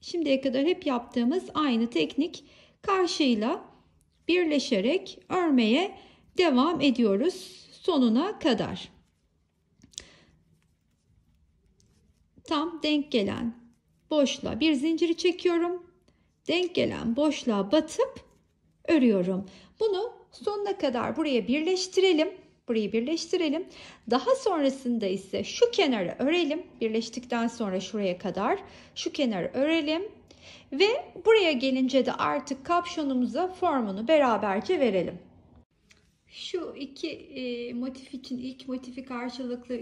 S1: şimdiye kadar hep yaptığımız aynı teknik, karşıyla birleşerek örmeye devam ediyoruz sonuna kadar. Tam denk gelen boşluğa bir zinciri çekiyorum. Denk gelen boşluğa batıp örüyorum. Bunu sonuna kadar buraya birleştirelim. Burayı birleştirelim. Daha sonrasında ise şu kenarı örelim. Birleştikten sonra şuraya kadar şu kenarı örelim. Ve buraya gelince de artık kapşonumuza formunu beraberce verelim. Şu iki motif için ilk motifi karşılıklı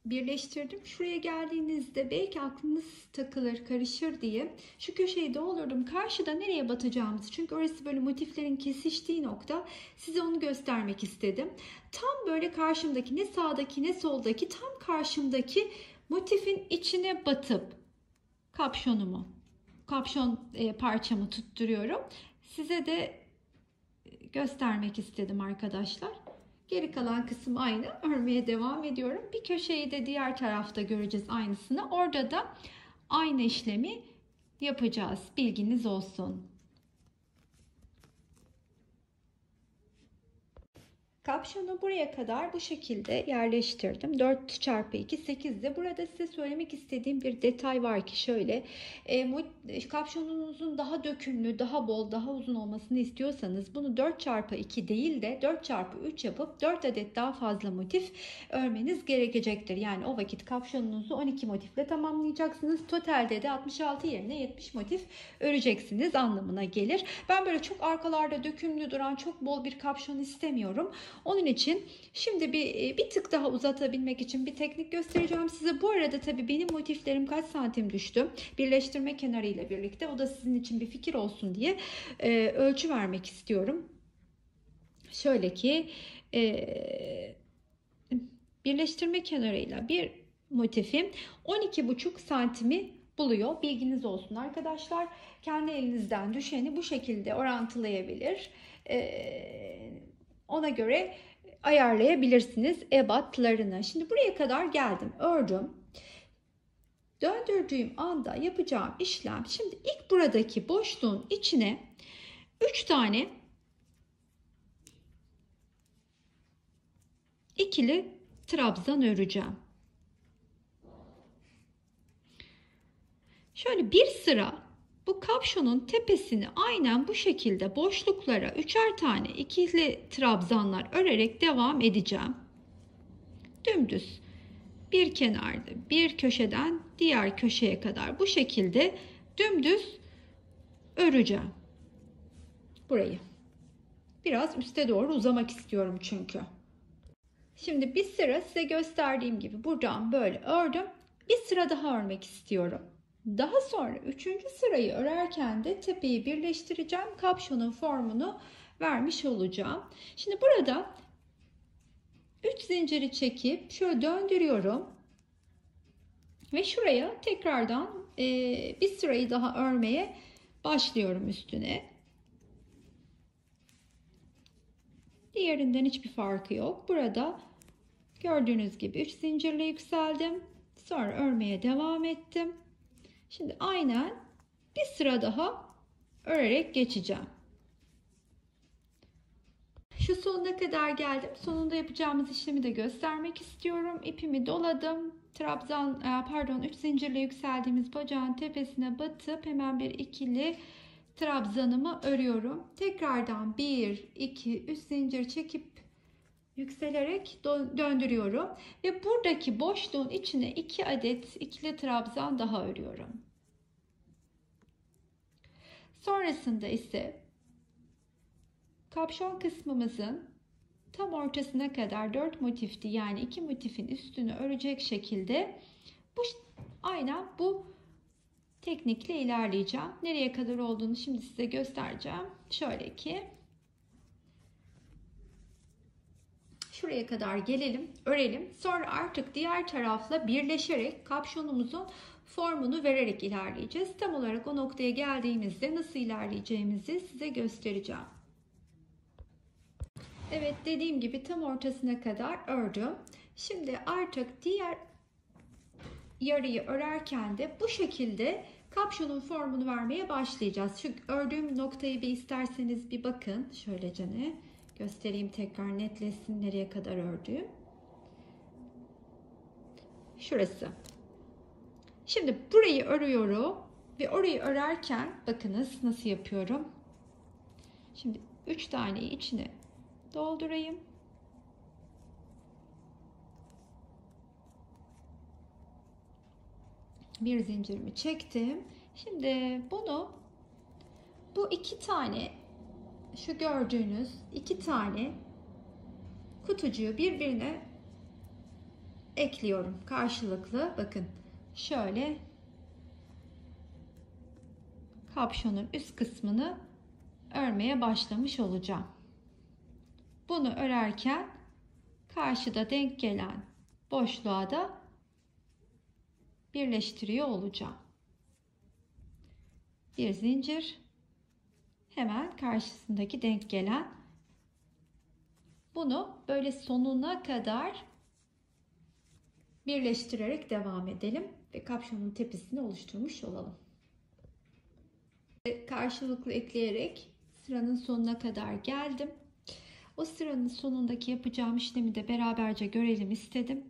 S1: birleştirdim. Şuraya geldiğinizde belki aklınız takılır, karışır diye şu köşeyi doldurdum. Karşıda nereye batacağımızı, çünkü orası böyle motiflerin kesiştiği nokta, size onu göstermek istedim. Tam böyle karşımdaki, ne sağdaki ne soldaki, tam karşımdaki motifin içine batıp kapşon parçamı tutturuyorum. Size de göstermek istedim arkadaşlar. Geri kalan kısım aynı. Örmeye devam ediyorum. Bir köşeyi de diğer tarafta göreceğiz aynısını. Orada da aynı işlemi yapacağız. Bilginiz olsun. Kapşonu buraya kadar bu şekilde yerleştirdim. 4 çarpı 2 8'de. Burada size söylemek istediğim bir detay var ki şöyle. Kapşonunuzun daha dökümlü, daha bol, daha uzun olmasını istiyorsanız bunu 4 çarpı 2 değil de 4 çarpı 3 yapıp 4 adet daha fazla motif örmeniz gerekecektir. Yani o vakit kapşonunuzu 12 motifle tamamlayacaksınız. Totalde de 66 yerine 70 motif öreceksiniz anlamına gelir. Ben böyle çok arkalarda dökümlü duran, çok bol bir kapşon istemiyorum. Onun için şimdi bir tık daha uzatabilmek için bir teknik göstereceğim size. Bu arada tabii benim motiflerim kaç santim düştü? Birleştirme kenarı ile birlikte. O da sizin için bir fikir olsun diye ölçü vermek istiyorum. Şöyle ki birleştirme kenarıyla bir motifim 12,5 santimi buluyor. Bilginiz olsun arkadaşlar. Kendi elinizden düşeni bu şekilde orantılayabilir. Ona göre ayarlayabilirsiniz ebatlarını. Şimdi buraya kadar geldim, ördüm. Döndürdüğüm anda yapacağım işlem, şimdi ilk buradaki boşluğun içine 3 tane ikili trabzan öreceğim. Şöyle bir sıra bu kapşonun tepesini aynen bu şekilde boşluklara üçer tane ikili trabzanlar örerek devam edeceğim. Dümdüz bir kenarda bir köşeden diğer köşeye kadar bu şekilde dümdüz öreceğim. Burayı biraz üste doğru uzamak istiyorum çünkü. Şimdi bir sıra size gösterdiğim gibi buradan böyle ördüm. Bir sıra daha örmek istiyorum. Daha sonra 3. sırayı örerken de tepeyi birleştireceğim. Kapşonun formunu vermiş olacağım. Şimdi burada 3 zinciri çekip şöyle döndürüyorum. Ve şuraya tekrardan bir sırayı daha örmeye başlıyorum üstüne. Diğerinden hiçbir farkı yok. Burada gördüğünüz gibi 3 zincirle yükseldim. Sonra örmeye devam ettim. Şimdi aynen bir sıra daha örerek geçeceğim. Şu sonuna kadar geldim. Sonunda yapacağımız işlemi de göstermek istiyorum. İpimi doladım. Trabzan 3 zincirle yükseldiğimiz bacağın tepesine batıp hemen bir ikili trabzanımı örüyorum. Tekrardan 1 2 3 zincir çekip yükselerek döndürüyorum ve buradaki boşluğun içine 2 adet ikili trabzan daha örüyorum. Sonrasında ise kapşon kısmımızın tam ortasına kadar 4 motifti, yani 2 motifin üstünü örecek şekilde aynen bu teknikle ilerleyeceğim. Nereye kadar olduğunu şimdi size göstereceğim. Şöyle ki şuraya kadar gelelim, örelim. Sonra artık diğer tarafla birleşerek kapşonumuzun formunu vererek ilerleyeceğiz. Tam olarak o noktaya geldiğimizde nasıl ilerleyeceğimizi size göstereceğim. Evet, dediğim gibi tam ortasına kadar ördüm. Şimdi artık diğer yarıyı örerken de bu şekilde kapşonun formunu vermeye başlayacağız. Şu ördüğüm noktayı bir isterseniz bir bakın. Şöylece göstereyim, tekrar netleşsin nereye kadar ördüğüm. Şurası. Şimdi burayı örüyorum ve orayı örerken bakınız nasıl yapıyorum. Şimdi 3 taneyi içine doldurayım. Bir zincirimi çektim. Şimdi bunu bu 2 tane şu gördüğünüz 2 tane kutucuğu birbirine ekliyorum karşılıklı. Bakın şöyle kapşonun üst kısmını örmeye başlamış olacağım. Bunu örerken karşıda denk gelen boşluğa da birleştiriyor olacağım. Bir zincir, hemen karşısındaki denk gelen, bunu böyle sonuna kadar birleştirerek devam edelim ve kapşonun tepesini oluşturmuş olalım. Karşılıklı ekleyerek sıranın sonuna kadar geldim. O sıranın sonundaki yapacağım işlemi de beraberce görelim istedim.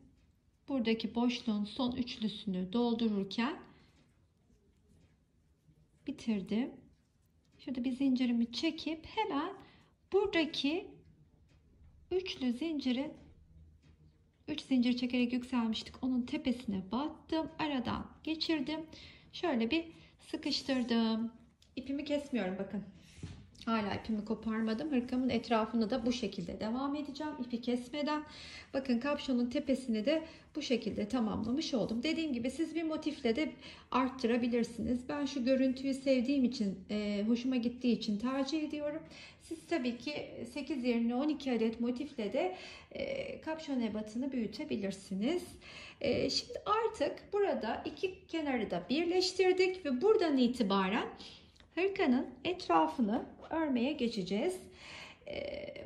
S1: Buradaki boşluğun son üçlüsünü doldururken bitirdim. Şurada bir zincirimi çekip hemen buradaki üçlü zincirin 3 zincir çekerek yükselmiştik. Onun tepesine battım. Aradan geçirdim. Şöyle bir sıkıştırdım. İpimi kesmiyorum bakın. Hala ipimi koparmadım. Hırkamın etrafını da bu şekilde devam edeceğim. İpi kesmeden. Bakın kapşonun tepesini de bu şekilde tamamlamış oldum. Dediğim gibi siz bir motifle de arttırabilirsiniz. Ben şu görüntüyü sevdiğim için, hoşuma gittiği için tercih ediyorum. Siz tabii ki 8 yerine 12 adet motifle de kapşon ebatını büyütebilirsiniz. Şimdi artık burada iki kenarı da birleştirdik ve buradan itibaren hırkanın etrafını örmeye geçeceğiz.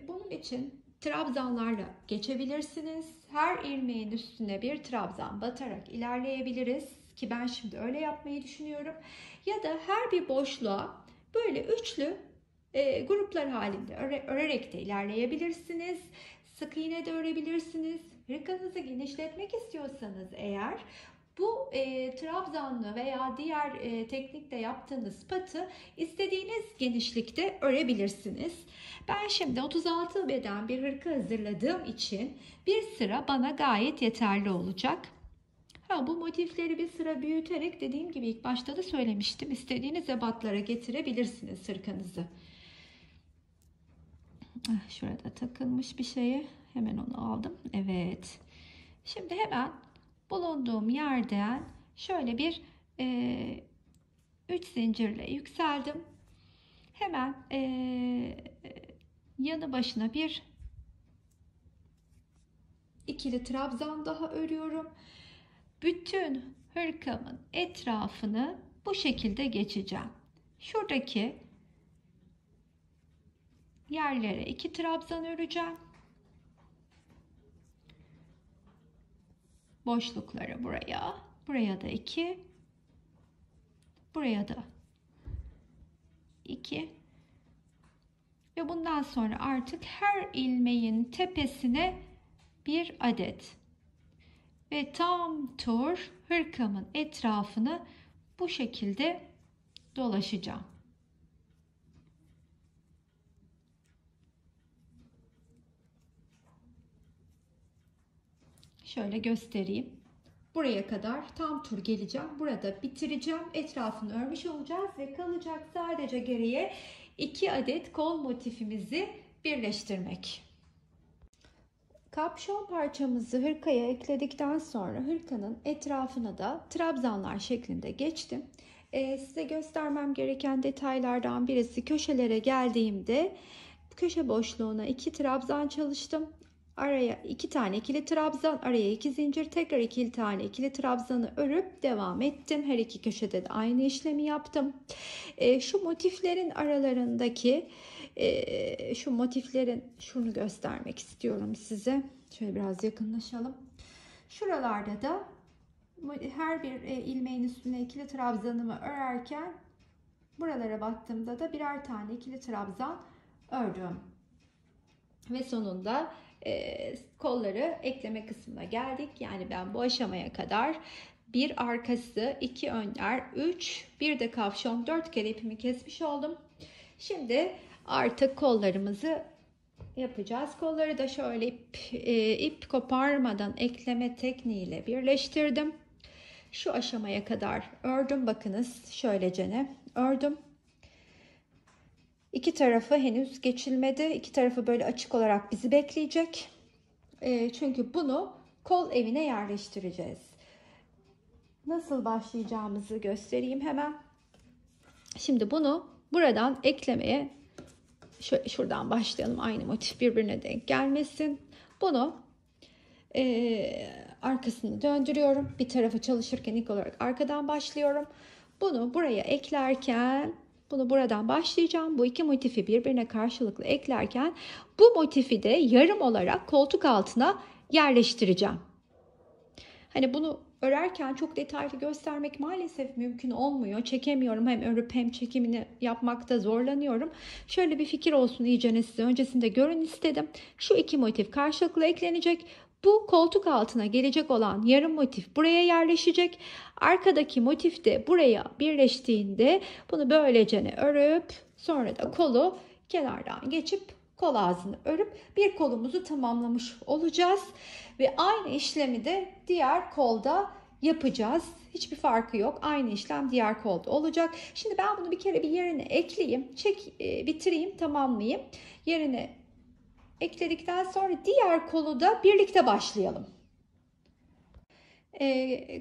S1: Bunun için Trabzanlarla geçebilirsiniz. Her ilmeğin üstüne bir trabzan batarak ilerleyebiliriz ki ben şimdi öyle yapmayı düşünüyorum. Ya da her bir boşluğa böyle üçlü gruplar halinde örerek de ilerleyebilirsiniz. Sık iğne de örebilirsiniz. Hırkanızı genişletmek istiyorsanız eğer bu trabzanlı veya diğer teknikte yaptığınız patı istediğiniz genişlikte örebilirsiniz. Ben şimdi 36 beden bir hırka hazırladığım için bir sıra bana gayet yeterli olacak. Bu motifleri bir sıra büyüterek dediğim gibi ilk başta da söylemiştim. İstediğiniz ebatlara getirebilirsiniz hırkanızı. Şurada takılmış bir şeyi hemen onu aldım. Evet. Şimdi hemen bulunduğum yerden şöyle bir 3 zincirle yükseldim. Hemen yanı başına bir ikili trabzan daha örüyorum. Bütün hırkamın etrafını bu şekilde geçeceğim. Şuradaki yerlere 2 trabzan öreceğim. Boşlukları buraya da 2, buraya da 2 ve bundan sonra artık her ilmeğin tepesine bir adet ve tam tur hırkamın etrafını bu şekilde dolaşacağım. Şöyle göstereyim. Buraya kadar tam tur geleceğim. Burada bitireceğim. Etrafını örmüş olacağız ve kalacak sadece geriye 2 adet kol motifimizi birleştirmek. Kapşon parçamızı hırkaya ekledikten sonra hırkanın etrafına da trabzanlar şeklinde geçtim. Size göstermem gereken detaylardan birisi, köşelere geldiğimde köşe boşluğuna 2 trabzan çalıştım. Araya 2 tane ikili trabzan, araya 2 zincir, tekrar 2 tane ikili trabzanı örüp devam ettim. Her iki köşede de aynı işlemi yaptım. Şu motiflerin aralarındaki şu motiflerin şunu göstermek istiyorum size. Şöyle biraz yakınlaşalım. Şuralarda da her bir ilmeğin üstüne ikili trabzanımı örerken buralara baktığımda da birer tane ikili trabzan ördüm. Ve sonunda kolları ekleme kısmına geldik. Yani ben bu aşamaya kadar bir arkası, 2 önler, 3, bir de kavşon, 4 kere ipimi kesmiş oldum. Şimdi artık kollarımızı yapacağız. Kolları da şöyle ip koparmadan ekleme tekniğiyle birleştirdim. Şu aşamaya kadar ördüm. Bakınız şöylecene ördüm. İki tarafı henüz geçilmedi. İki tarafı böyle açık olarak bizi bekleyecek. Çünkü bunu kol evine yerleştireceğiz. Nasıl başlayacağımızı göstereyim hemen. Şimdi bunu buradan eklemeye şuradan başlayalım. Aynı motif birbirine denk gelmesin. Bunu arkasını döndürüyorum. Bir tarafı çalışırken ilk olarak arkadan başlıyorum. Bunu buraya eklerken bunu buradan başlayacağım. Bu iki motifi birbirine karşılıklı eklerken bu motifi de yarım olarak koltuk altına yerleştireceğim. Hani bunu örerken çok detaylı göstermek maalesef mümkün olmuyor. Çekemiyorum. Hem örüp hem çekimini yapmakta zorlanıyorum. Şöyle bir fikir olsun iyicene size öncesinde görün istedim. Şu iki motif karşılıklı eklenecek. Bu koltuk altına gelecek olan yarım motif buraya yerleşecek. Arkadaki motif de buraya birleştiğinde bunu böylece örüp sonra da kolu kenardan geçip kol ağzını örüp bir kolumuzu tamamlamış olacağız. Ve aynı işlemi de diğer kolda yapacağız. Hiçbir farkı yok. Aynı işlem diğer kolda olacak. Şimdi ben bunu bir kere bir yerine ekleyeyim. Bitireyim, tamamlayayım. Yerine ekledikten sonra diğer kolu da birlikte başlayalım.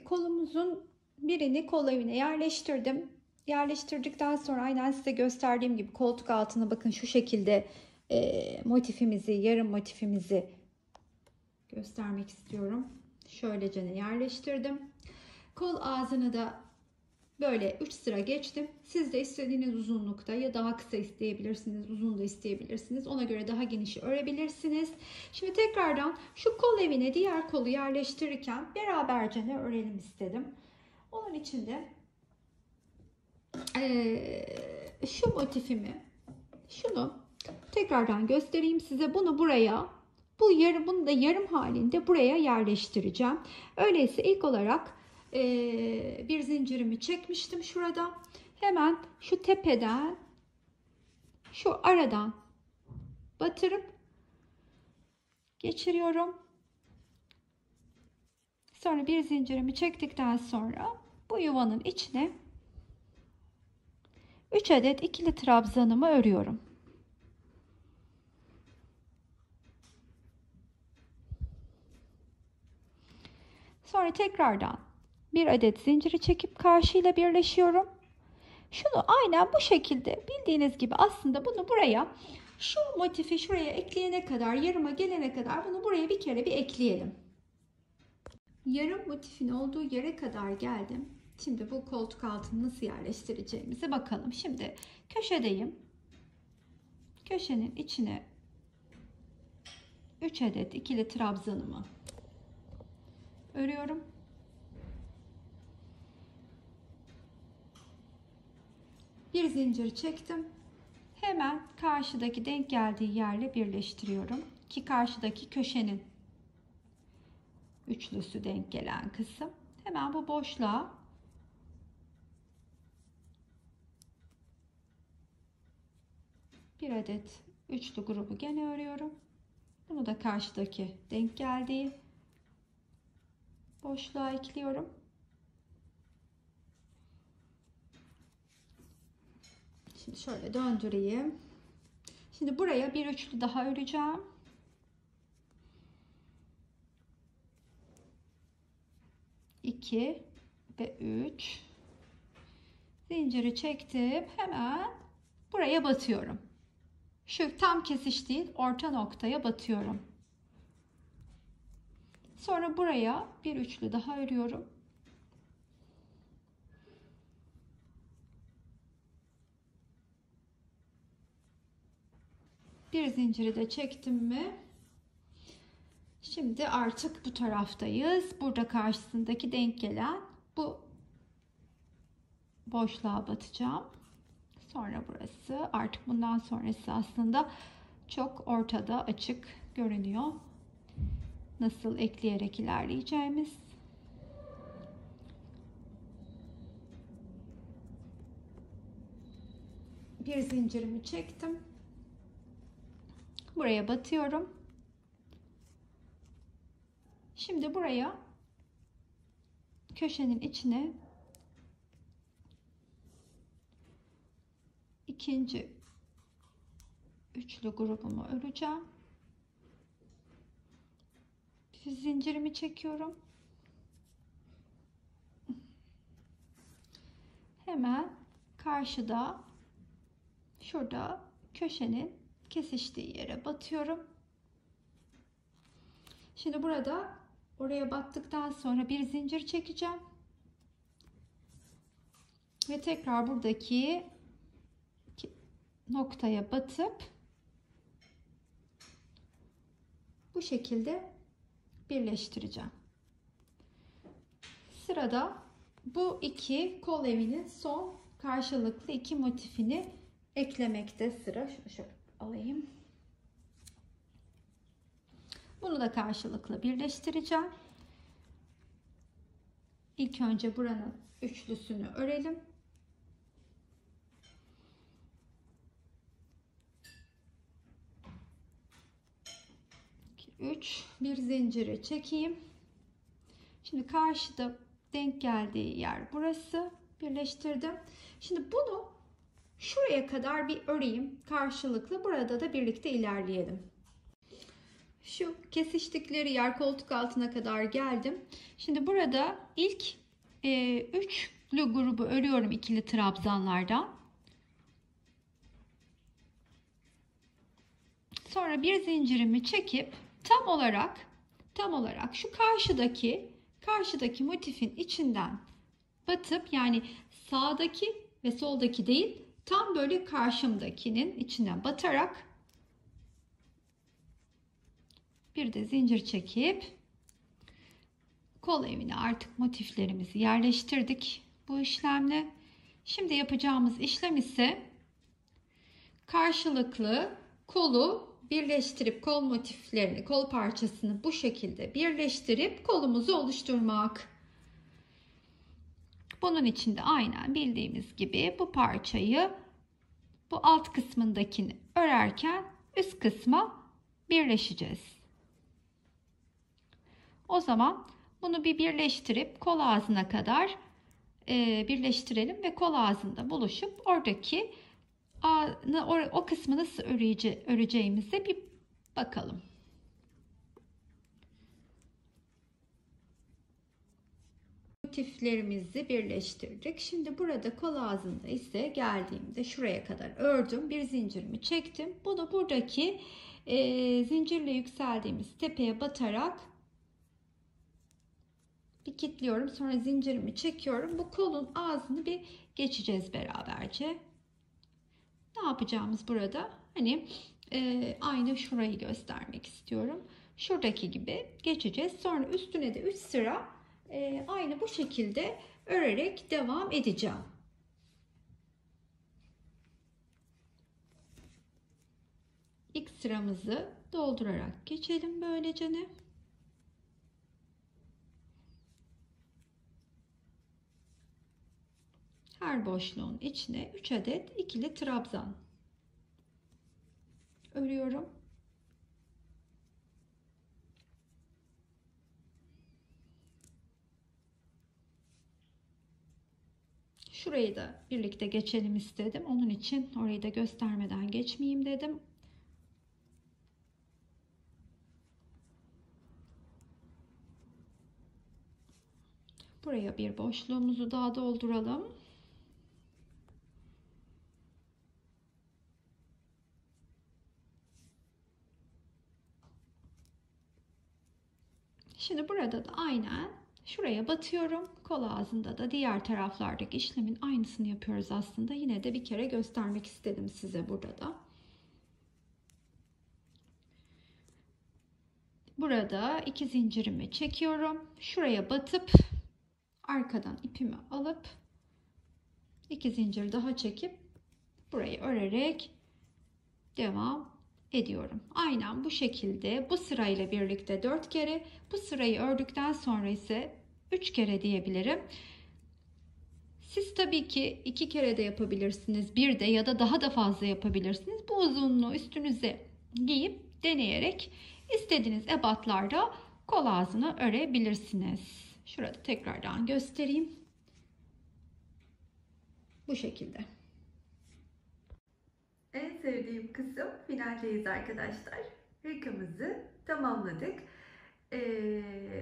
S1: Kolumuzun birini kol evine yerleştirdim. Yerleştirdikten sonra aynen size gösterdiğim gibi koltuk altına bakın şu şekilde motifimizi, yarım motifimizi göstermek istiyorum. Şöylece yerleştirdim. Kol ağzını da Böyle 3 sıra geçtim. Siz de istediğiniz uzunlukta ya daha kısa isteyebilirsiniz, uzun da isteyebilirsiniz. Ona göre daha geniş örebilirsiniz. Şimdi tekrardan şu kol evine diğer kolu yerleştirirken beraberce ne örelim istedim. Onun için de şu motifimi, şunu tekrardan göstereyim size. Bunu buraya, bunu da yarım halinde buraya yerleştireceğim. Öyleyse ilk olarak bir zincirimi çekmiştim şurada. Hemen şu tepeden, şu aradan batırıp geçiriyorum. Sonra bir zincirimi çektikten sonra bu yuvanın içine 3 adet ikili trabzanımı örüyorum. Sonra tekrardan bir adet zinciri çekip karşıyla birleşiyorum. Şunu aynen bu şekilde bildiğiniz gibi aslında bunu buraya, şu motifi şuraya ekleyene kadar, yarıma gelene kadar bunu buraya bir kere bir ekleyelim. Yarım motifin olduğu yere kadar geldim. Şimdi bu koltuk altını nasıl yerleştireceğimize bakalım. Şimdi köşedeyim. Köşenin içine 3 adet ikili trabzanımı örüyorum. Bir zincir çektim. Hemen karşıdaki denk geldiği yerle birleştiriyorum. Ki karşıdaki köşenin üçlüsü denk gelen kısım. Hemen bu boşluğa bir adet üçlü grubu gene örüyorum. Bunu da karşıdaki denk geldiği boşluğa ekliyorum. Şimdi şöyle döndüreyim. Şimdi buraya bir üçlü daha öreceğim. İki ve 3. Zinciri çektim. Hemen buraya batıyorum. Şu tam kesiştiği orta noktaya batıyorum. Sonra buraya bir üçlü daha örüyorum. Bir zinciri de çektim mi? Şimdi artık bu taraftayız. Burada karşısındaki denk gelen bu boşluğa batacağım. Sonra burası. Artık bundan sonrası aslında çok ortada açık görünüyor. Nasıl ekleyerek ilerleyeceğimiz. Bir zincirimi çektim. Buraya batıyorum. Şimdi buraya köşenin içine ikinci üçlü grubumu öreceğim. Zincirimi çekiyorum. Hemen karşıda şurada köşenin kesiştiği yere batıyorum. Şimdi burada oraya battıktan sonra bir zincir çekeceğim. Ve tekrar buradaki noktaya batıp bu şekilde birleştireceğim. Sırada bu iki kol evinin son karşılıklı iki motifini eklemekte sıra. Şunu şöyle alayım. Bunu da karşılıklı birleştireceğim. İlk önce buranın üçlüsünü örelim. 3 bir zinciri çekeyim. Şimdi karşıda denk geldiği yer burası. Birleştirdim. Şimdi bunu şuraya kadar bir öreyim karşılıklı. Burada da birlikte ilerleyelim. Şu kesiştikleri yer koltuk altına kadar geldim. Şimdi burada ilk üçlü grubu örüyorum ikili trabzanlardan. Sonra bir zincirimi çekip tam olarak şu karşıdaki motifin içinden batıp, yani sağdaki ve soldaki değil, tam böyle karşımdakinin içine batarak bir de zincir çekip kol evine artık motiflerimizi yerleştirdik bu işlemle. Şimdi yapacağımız işlem ise karşılıklı kolu birleştirip kol motiflerini, kol parçasını bu şekilde birleştirip kolumuzu oluşturmak. Bunun için de aynen bildiğimiz gibi bu parçayı bu alt kısmındakini örerken üst kısma birleşeceğiz. O zaman bunu bir birleştirip kol ağzına kadar birleştirelim ve kol ağzında buluşup oradaki o kısmı nasıl öreceğimize bir bakalım. Motiflerimizi birleştirdik. Şimdi burada kol ağzında ise geldiğimde şuraya kadar ördüm. Bir zincirimi çektim. Bunu buradaki zincirle yükseldiğimiz tepeye batarak bir kilitliyorum. Sonra zincirimi çekiyorum. Bu kolun ağzını bir geçeceğiz beraberce. Ne yapacağımız burada? Hani aynı şurayı göstermek istiyorum. Şuradaki gibi geçeceğiz. Sonra üstüne de 3 sıra aynı bu şekilde örerek devam edeceğim. İlk sıramızı doldurarak geçelim böylece. Her boşluğun içine 3 adet ikili trabzan örüyorum. Şurayı da birlikte geçelim istedim. Onun için orayı da göstermeden geçmeyeyim dedim. Buraya bir boşluğumuzu daha dolduralım. Şimdi burada da aynen şuraya batıyorum. Kol ağzında da diğer taraflardaki işlemin aynısını yapıyoruz aslında. Yine de bir kere göstermek istedim size burada da. Burada 2 zincirimi çekiyorum. Şuraya batıp arkadan ipimi alıp 2 zincir daha çekip burayı örerek devam ediyorum. Aynen bu şekilde bu sırayla birlikte 4 kere, bu sırayı ördükten sonra ise 3 kere diyebilirim. Siz tabii ki 2 kere de yapabilirsiniz, bir de ya da daha da fazla yapabilirsiniz. Bu uzunluğu üstünüze giyip deneyerek istediğiniz ebatlarda kol ağzını örebilirsiniz. Şurada tekrardan göstereyim. Bu şekilde. En sevdiğim kısım finaldeyiz arkadaşlar. Hırkamızı tamamladık.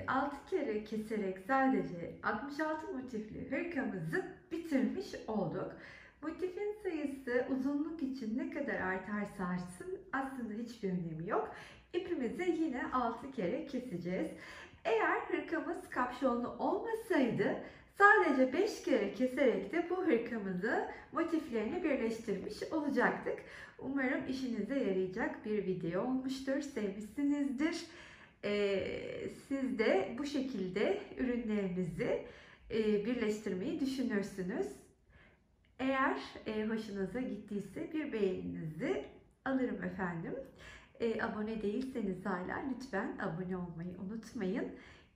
S1: 6 kere keserek sadece 66 motifli hırkamızı bitirmiş olduk. Motifin sayısı uzunluk için ne kadar artarsa artsın aslında hiçbir önemi yok. İpimizi yine 6 kere keseceğiz. Eğer hırkamız kapşonlu olmasaydı sadece 5 kere keserek de bu hırkamızı motiflerini birleştirmiş olacaktık. Umarım işinize yarayacak bir video olmuştur. Sevmişsinizdir. Siz de bu şekilde ürünlerinizi birleştirmeyi düşünürsünüz. Eğer hoşunuza gittiyse bir beğeninizi alırım efendim. Abone değilseniz hala lütfen abone olmayı unutmayın.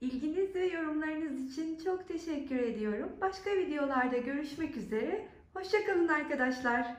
S1: İlginiz ve yorumlarınız için çok teşekkür ediyorum. Başka videolarda görüşmek üzere. Hoşça kalın arkadaşlar.